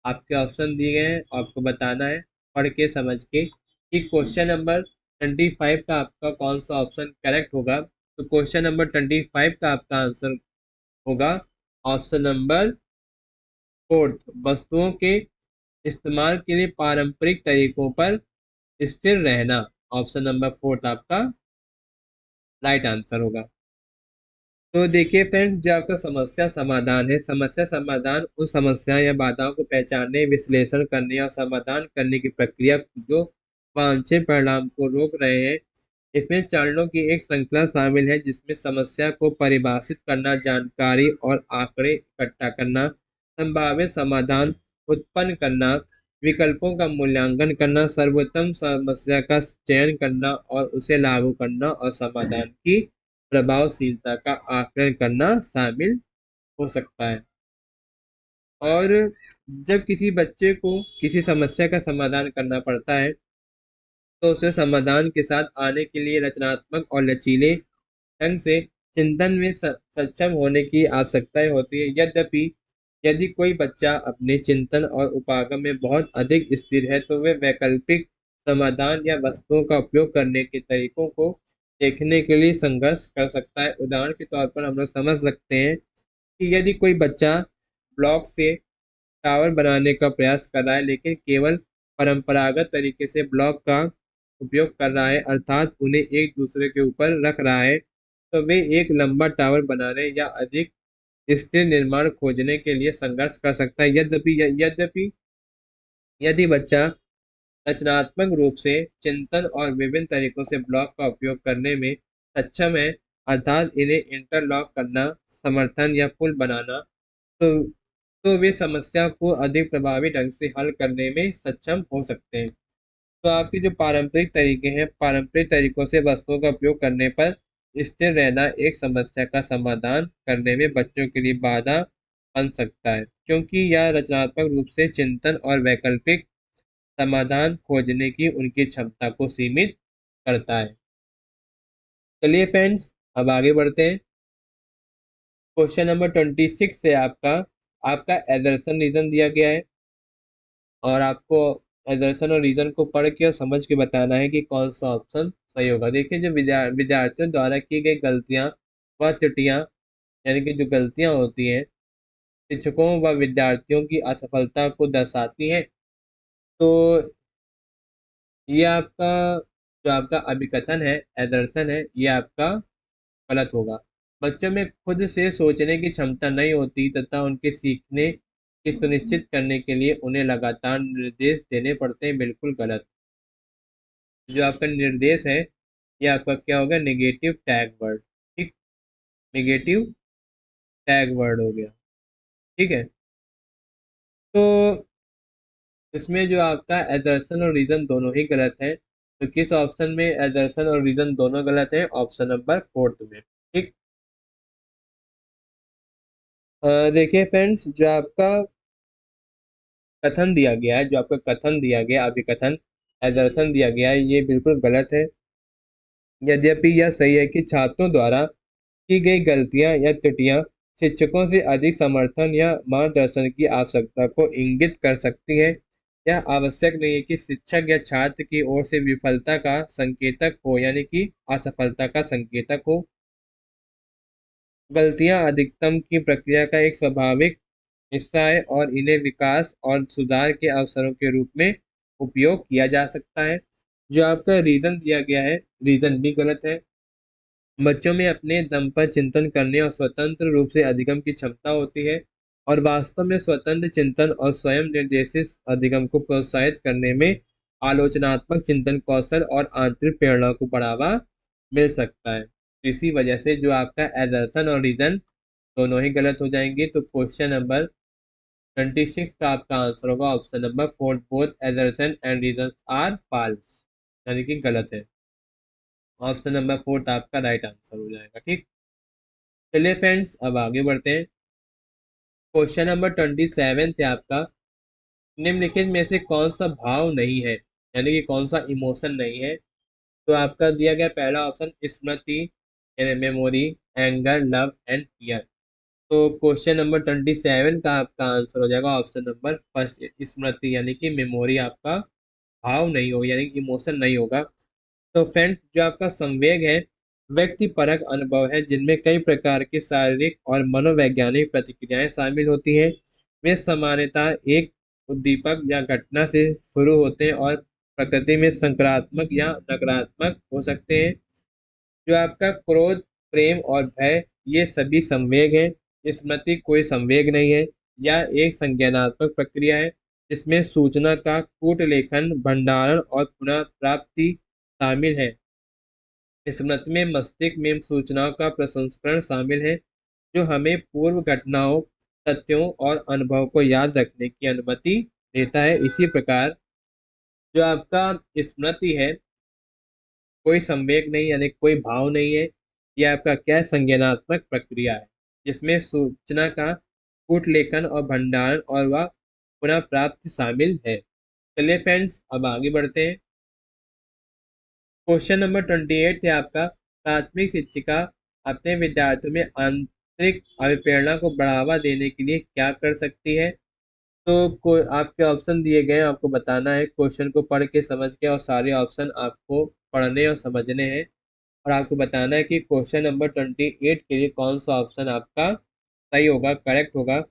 आपके ऑप्शन दिए गए हैं, आपको बताना है पढ़ के समझ के कि क्वेश्चन नंबर 25 का आपका कौन सा ऑप्शन करेक्ट होगा। तो क्वेश्चन नंबर 25 का आपका आंसर होगा ऑप्शन नंबर फोर्थ, वस्तुओं के इस्तेमाल के लिए पारंपरिक तरीकों पर स्थिर रहना। ऑप्शन नंबर फोर्थ आपका राइट आंसर होगा। तो देखिए फ्रेंड्स, जो आपका समस्या समाधान है, समस्या समाधान उन समस्या या बाधाओं को पहचानने, विश्लेषण करने और समाधान करने की प्रक्रिया जो वांछित परिणाम को रोक रहे हैं। इसमें चरणों की एक श्रृंखला शामिल है, जिसमें समस्या को परिभाषित करना, जानकारी और आंकड़े इकट्ठा करना, संभावित समाधान उत्पन्न करना, विकल्पों का मूल्यांकन करना, सर्वोत्तम समस्या का चयन करना और उसे लागू करना, और समाधान की प्रभावशीलता का आकलन करना शामिल हो सकता है। और जब किसी बच्चे को किसी समस्या का समाधान करना पड़ता है, तो उसे समाधान के साथ आने के लिए रचनात्मक और लचीले ढंग से चिंतन में सक्षम होने की आवश्यकता होती है। यद्यपि यदि कोई बच्चा अपने चिंतन और उपागम में बहुत अधिक स्थिर है, तो वे वैकल्पिक समाधान या वस्तुओं का उपयोग करने के तरीकों को देखने के लिए संघर्ष कर सकता है। उदाहरण के तौर पर हम लोग समझ सकते हैं कि यदि कोई बच्चा ब्लॉक से टावर बनाने का प्रयास कर रहा है, लेकिन केवल परंपरागत तरीके से ब्लॉक का उपयोग कर रहा है, अर्थात उन्हें एक दूसरे के ऊपर रख रहा है, तो वे एक लंबा टावर बनाने या अधिक स्थिर निर्माण खोजने के लिए संघर्ष कर सकता है। यद्यपि यदि बच्चा रचनात्मक रूप से चिंतन और विभिन्न तरीकों से ब्लॉक का उपयोग करने में सक्षम है, अर्थात इन्हें इंटरलॉक करना, समर्थन या पुल बनाना, तो वे समस्या को अधिक प्रभावी ढंग से हल करने में सक्षम हो सकते हैं। तो आपके जो पारंपरिक तरीके हैं, पारंपरिक तरीकों से वस्तुओं का उपयोग करने पर स्थिर रहना एक समस्या का समाधान करने में बच्चों के लिए बाधा बन सकता है, क्योंकि यह रचनात्मक रूप से चिंतन और वैकल्पिक समाधान खोजने की उनकी क्षमता को सीमित करता है। चलिए फ्रेंड्स, अब आगे बढ़ते हैं। क्वेश्चन नंबर 26 से आपका आपका एजर्सन रीजन दिया गया है, और आपको एजर्सन और रीजन को पढ़ के और समझ के बताना है कि कौन सा ऑप्शन सही होगा। देखिए, जो विद्यार्थियों द्वारा की गई गलतियां व त्रुटियां, यानी कि जो गलतियां होती हैं, शिक्षकों व विद्यार्थियों की असफलता को दर्शाती हैं। तो ये आपका जो आपका अभिकथन है, एदर्सन है, ये आपका गलत होगा। बच्चों में खुद से सोचने की क्षमता नहीं होती तथा उनके सीखने की सुनिश्चित करने के लिए उन्हें लगातार निर्देश देने पड़ते हैं। बिल्कुल गलत। जो आपका निर्देश है, ये आपका क्या होगा? Negative tag word. ठीक, नेगेटिव टैग वर्ड हो गया। ठीक है। तो इसमें जो आपका एजर्सन और रीजन दोनों ही गलत है। तो किस ऑप्शन में एजर्सन और रीजन दोनों गलत है? ऑप्शन नंबर 4 में। ठीक। देखिए फ्रेंड्स, जो आपका कथन दिया गया है, जो आपका कथन दिया गया, अभिकथन एजर्सन दिया गया है, ये बिल्कुल गलत है। यद्यपि यह सही है कि छात्रों द्वारा की गई गलतियां या त्रुटियां शिक्षकों से अधिक समर्थन या मार्गदर्शन की आवश्यकता को इंगित कर सकती है। यह आवश्यक नहीं है कि शिक्षक या छात्र की ओर से विफलता का संकेतक हो, यानी कि असफलता का संकेतक हो। गलतियां अधिकतम की प्रक्रिया का एक स्वाभाविक हिस्सा है और इन्हें विकास और सुधार के अवसरों के रूप में उपयोग किया जा सकता है। जो आपका रीजन दिया गया है, रीजन भी गलत है। बच्चों में अपने दम पर चिंतन करने और स्वतंत्र रूप से अधिगम की क्षमता होती है, और वास्तव में स्वतंत्र चिंतन और स्वयं निर्देशित अधिगम को प्रोत्साहित करने में आलोचनात्मक चिंतन कौशल और आंतरिक प्रेरणा को बढ़ावा मिल सकता है। इसी वजह से जो आपका एजर्सन और रीजन दोनों ही गलत हो जाएंगे। तो क्वेश्चन नंबर 26 का आपका आंसर होगा option number 4, both assertion and reason are false, यानी कि गलत है। ऑप्शन नंबर 4 आपका राइट आंसर हो जाएगा। ठीक। चलिए फ्रेंड्स, अब आगे बढ़ते हैं। क्वेश्चन नंबर 27 है आपका, निम्नलिखित में से कौन सा भाव नहीं है, यानी कि कौन सा इमोशन नहीं है। तो आपका दिया गया पहला ऑप्शन स्मृति, यानी memory, anger, love and fear. तो क्वेश्चन नंबर 27 का आपका आंसर हो जाएगा ऑप्शन नंबर फर्स्ट, स्मृति, यानी कि मेमोरी आपका भाव नहीं होगा, यानी कि इमोशन नहीं होगा। तो फ्रेंड्स, जो आपका संवेग है, व्यक्तिपरक अनुभव है जिनमें कई प्रकार की शारीरिक और मनोवैज्ञानिक प्रतिक्रियाएं शामिल होती हैं। वे सामान्यतः एक उद्दीपक या घटना से शुरू होते हैं और प्रकृति में सकारात्मक या नकारात्मक हो सकते हैं। जो आपका क्रोध, प्रेम और भय ये सभी संवेग हैं। स्मृति कोई संवेग नहीं है। यह एक संज्ञानात्मक प्रक्रिया है जिसमें सूचना का कूट लेखन, भंडारण और पुनः प्राप्ति शामिल है। स्मृति में मस्तिष्क में सूचनाओं का प्रसंस्करण शामिल है जो हमें पूर्व घटनाओं, तथ्यों और अनुभव को याद रखने की अनुमति देता है। इसी प्रकार जो आपका स्मृति है, कोई संवेग नहीं यानी कोई भाव नहीं है। यह आपका क्या है? संज्ञानात्मक प्रक्रिया है जिसमें सूचना का कूटलेखन और भंडारण और वह पुनः प्राप्ति शामिल है। चलिए फ्रेंड्स, अब आगे बढ़ते हैं। क्वेश्चन नंबर 28 है आपका, प्राथमिक शिक्षिका अपने विद्यार्थियों में आंतरिक अभिप्रेरणा को बढ़ावा देने के लिए क्या कर सकती है? तो आपके ऑप्शन दिए गए हैं, आपको बताना है। क्वेश्चन को पढ़ के समझ के, और सारे ऑप्शन आपको पढ़ने और समझने हैं, और आपको बताना है कि क्वेश्चन नंबर 28 के लिए कौन सा ऑप्शन आपका सही होगा, करेक्ट होगा।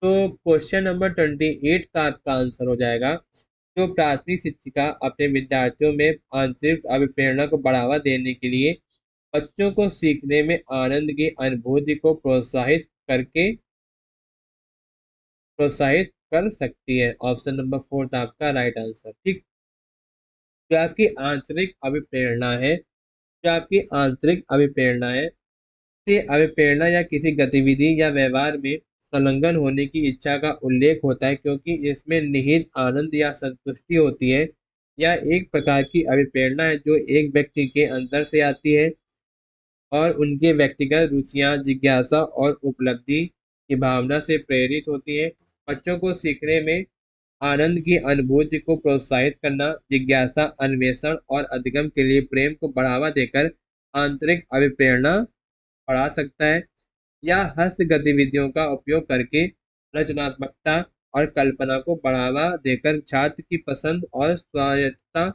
तो क्वेश्चन नंबर 28 का आपका आंसर हो जाएगा, जो प्राथमिक शिक्षिका अपने विद्यार्थियों में आंतरिक अभिप्रेरणा को बढ़ावा देने के लिए बच्चों को सीखने में आनंद की अनुभूति को प्रोत्साहित कर सकती है। ऑप्शन नंबर 4 था आपका राइट आंसर। ठीक, जो आपकी आंतरिक अभिप्रेरणा है, जो आपकी आंतरिक अभिप्रेरणा है, से अभिप्रेरणा या किसी गतिविधि या व्यवहार में संलग्न होने की इच्छा का उल्लेख होता है, क्योंकि इसमें निहित आनंद या संतुष्टि होती है। यह एक प्रकार की अभिप्रेरणा है जो एक व्यक्ति के अंदर से आती है और उनके व्यक्तिगत रुचियां, जिज्ञासा और उपलब्धि की भावना से प्रेरित होती है। बच्चों को सीखने में आनंद की अनुभूति को प्रोत्साहित करना, जिज्ञासा, अन्वेषण और अधिगम के लिए प्रेम को बढ़ावा देकर आंतरिक अभिप्रेरणा बढ़ा सकता है। या हस्त गतिविधियों का उपयोग करके रचनात्मकता और कल्पना को बढ़ावा देकर छात्र की पसंद और स्वायत्तता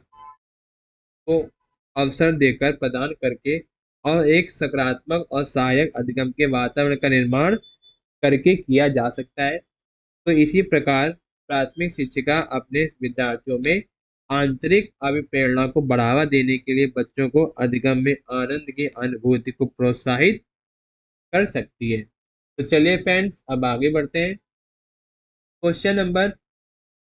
को अवसर देकर प्रदान करके और एक सकारात्मक और सहायक अधिगम के वातावरण का निर्माण करके किया जा सकता है। तो इसी प्रकार प्राथमिक शिक्षिका अपने विद्यार्थियों में आंतरिक अभिप्रेरणा को बढ़ावा देने के लिए बच्चों को अधिगम में आनंद की अनुभूति को प्रोत्साहित कर सकती है। तो चलिए फ्रेंड्स, अब आगे बढ़ते हैं। क्वेश्चन नंबर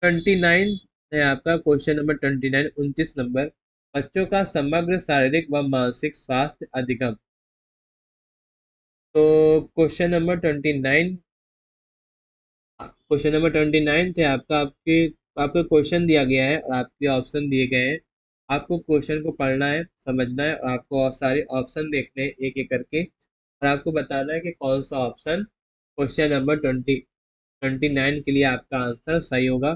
29 है आपका, क्वेश्चन नंबर 29, 29 नंबर, बच्चों का समग्र शारीरिक व मानसिक स्वास्थ्य अधिगम। तो क्वेश्चन नंबर 29 थे आपका, आपको क्वेश्चन दिया गया है और आपके ऑप्शन दिए गए हैं। आपको क्वेश्चन को पढ़ना है, समझना है, और आपको और सारे ऑप्शन देखने हैं एक एक करके, और आपको बताना है कि कौन सा ऑप्शन क्वेश्चन नंबर 29 के लिए आपका आंसर सही होगा।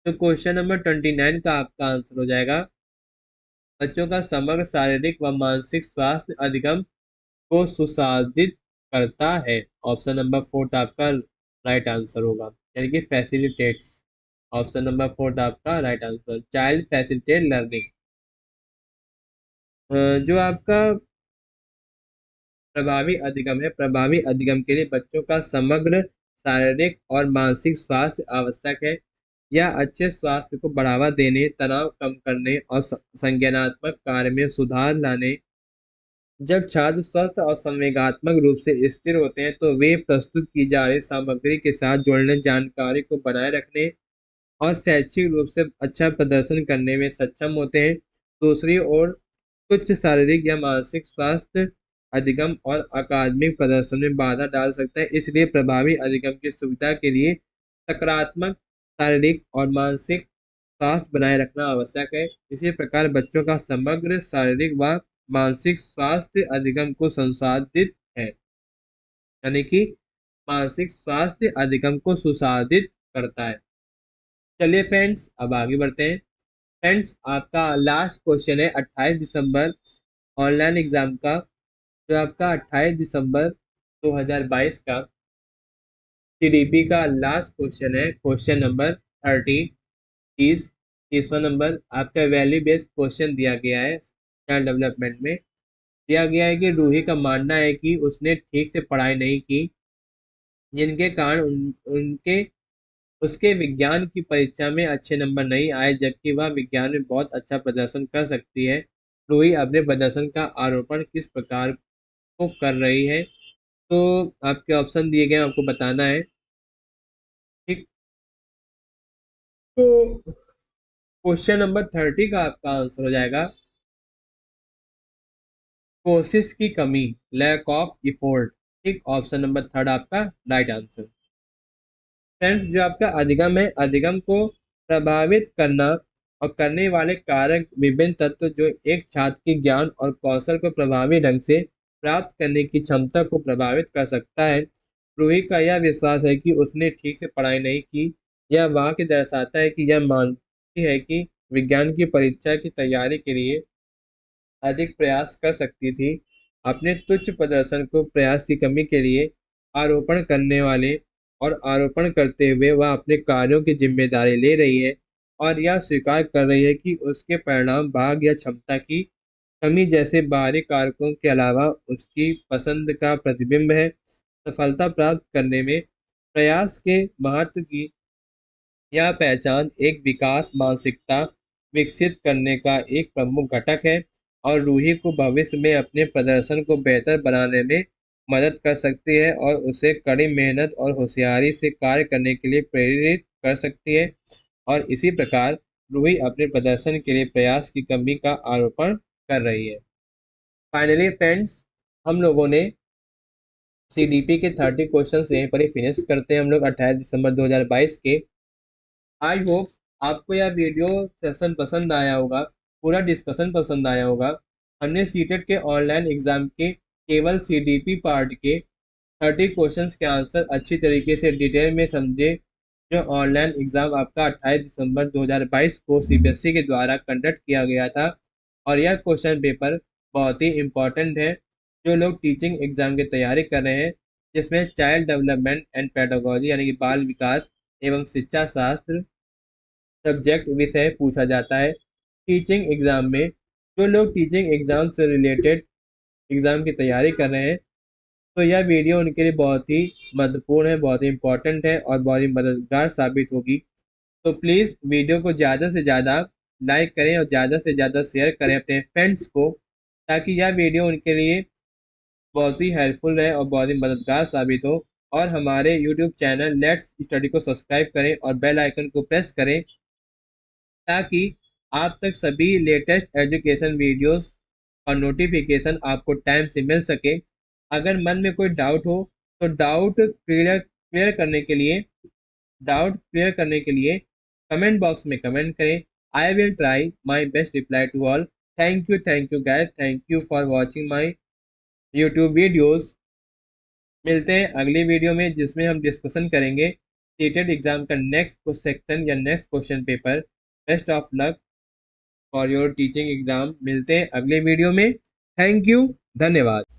तो क्वेश्चन नंबर 29 का आपका आंसर हो जाएगा, बच्चों का समग्र शारीरिक व मानसिक स्वास्थ्य अधिगम को सुसाधित करता है। ऑप्शन नंबर 4 आपका राइट आंसर होगा, यानी कि फैसिलिटेट्स। ऑप्शन नंबर 4 आपका right answer, child facilitate learning. जो आपका प्रभावी अधिगम है, प्रभावी अधिगम के लिए बच्चों का समग्र शारीरिक और मानसिक स्वास्थ्य आवश्यक है। यह अच्छे स्वास्थ्य को बढ़ावा देने, तनाव कम करने और संज्ञानात्मक कार्य में सुधार लाने। जब छात्र स्वस्थ और संवेगात्मक रूप से स्थिर होते हैं तो वे प्रस्तुत की जा रही सामग्री के साथ जुड़ने, जानकारी को बनाए रखने और शैक्षिक रूप से अच्छा प्रदर्शन करने में सक्षम होते हैं। दूसरी ओर उच्च शारीरिक या मानसिक स्वास्थ्य अधिगम और अकादमिक प्रदर्शन में बाधा डाल सकता है। इसलिए प्रभावी अधिगम की सुविधा के लिए सकारात्मक शारीरिक और मानसिक स्वास्थ्य बनाए रखना आवश्यक है। इसी प्रकार बच्चों का समग्र शारीरिक व मानसिक स्वास्थ्य अधिगम को संसाधित है, यानी कि मानसिक स्वास्थ्य अधिगम को सुसाधित करता है। चलिए फ्रेंड्स, अब आगे बढ़ते हैं। फ्रेंड्स, आपका लास्ट क्वेश्चन है 28 दिसंबर ऑनलाइन एग्जाम का, जो आपका 28 दिसंबर 2022 का सीडीपी का लास्ट क्वेश्चन है। क्वेश्चन नंबर 30वां नंबर आपका वैल्यू बेस्ड क्वेश्चन दिया गया है। चाइल्ड डेवलपमेंट में दिया गया है कि रूही का मानना है कि उसने ठीक से पढ़ाई नहीं की, जिनके कारण उनके उसके विज्ञान की परीक्षा में अच्छे नंबर नहीं आए, जबकि वह विज्ञान में बहुत अच्छा प्रदर्शन कर सकती है। रूही अपने प्रदर्शन का आरोपण किस प्रकार को कर रही है? तो आपके ऑप्शन दिए गए हैं, आपको बताना है। ठीक, तो क्वेश्चन नंबर 30 का आपका आंसर हो जाएगा कोशिश की कमी, लैक ऑफ इफोर्ट। ठीक, ऑप्शन नंबर थर्ड आपका राइट आंसर। फ्रेंड्स, जो आपका अधिगम है, अधिगम को प्रभावित करना और करने वाले कारक विभिन्न तत्व जो एक छात्र के ज्ञान और कौशल को प्रभावी ढंग से प्राप्त करने की क्षमता को प्रभावित कर सकता है। रूही का यह विश्वास है कि उसने ठीक से पढ़ाई नहीं की। यह वाक्य दर्शाता है कि यह मानती है कि विज्ञान की परीक्षा की तैयारी के लिए अधिक प्रयास कर सकती थी। अपने तुच्छ प्रदर्शन को प्रयास की कमी के लिए आरोपण करने वाले और आरोपण करते हुए वह अपने कार्यों की जिम्मेदारी ले रही है और यह स्वीकार कर रही है कि उसके परिणाम भाग्य या क्षमता की कमी जैसे बाहरी कारकों के अलावा उसकी पसंद का प्रतिबिंब है। सफलता प्राप्त करने में प्रयास के महत्व की यह पहचान एक विकास मानसिकता विकसित करने का एक प्रमुख घटक है और रूही को भविष्य में अपने प्रदर्शन को बेहतर बनाने में मदद कर सकती है और उसे कड़ी मेहनत और होशियारी से कार्य करने के लिए प्रेरित कर सकती है। और इसी प्रकार रूही अपने प्रदर्शन के लिए प्रयास की कमी का आरोपण कर रही है। फाइनली फ्रेंड्स, हम लोगों ने सीडीपी के 30 क्वेश्चन यहीं पर ही फिनिश करते हैं हम लोग 28 दिसंबर 2022 के। आई होप आपको यह वीडियो सेशन पसंद आया होगा, पूरा डिस्कशन पसंद आया होगा। हमने सीटेट के ऑनलाइन एग्जाम के केवल सीडीपी पार्ट के 30 क्वेश्चंस के आंसर अच्छी तरीके से डिटेल में समझे। जो ऑनलाइन एग्जाम आपका 28 दिसंबर 2022 को सीबीएसई के द्वारा कंडक्ट किया गया था और यह क्वेश्चन पेपर बहुत ही इम्पोर्टेंट है। जो लोग टीचिंग एग्जाम की तैयारी कर रहे हैं, जिसमें चाइल्ड डेवलपमेंट एंड पेडागोजी यानी कि बाल विकास एवं शिक्षा शास्त्र सब्जेक्ट विषय पूछा जाता है टीचिंग एग्जाम में। जो लोग टीचिंग एग्जाम से रिलेटेड एग्जाम की तैयारी कर रहे हैं, तो यह वीडियो उनके लिए बहुत ही महत्वपूर्ण है, बहुत ही इंपॉर्टेंट है और बहुत ही मददगार साबित होगी। तो प्लीज़ वीडियो को ज़्यादा से ज़्यादा लाइक करें और ज़्यादा से ज़्यादा शेयर करें अपने फ्रेंड्स को, ताकि यह वीडियो उनके लिए बहुत ही हेल्पफुल रहे और बहुत ही मददगार साबित हो। और हमारे यूट्यूब चैनल लेट्स स्टडी को सब्सक्राइब करें और बेल आइकन को प्रेस करें, ताकि आप तक सभी लेटेस्ट एजुकेशन वीडियोस और नोटिफिकेशन आपको टाइम से मिल सके। अगर मन में कोई डाउट हो तो डाउट क्लियर करने के लिए कमेंट बॉक्स में कमेंट करें। I will try my best reply to all. Thank you guys, thank you for watching my YouTube videos. मिलते हैं अगली वीडियो में, जिसमें हम डिस्कशन करेंगे सीटेट एग्जाम का नेक्स्ट सेक्शन या next question paper. Best of luck for your teaching exam. मिलते हैं अगले वीडियो में। थैंक यू, धन्यवाद।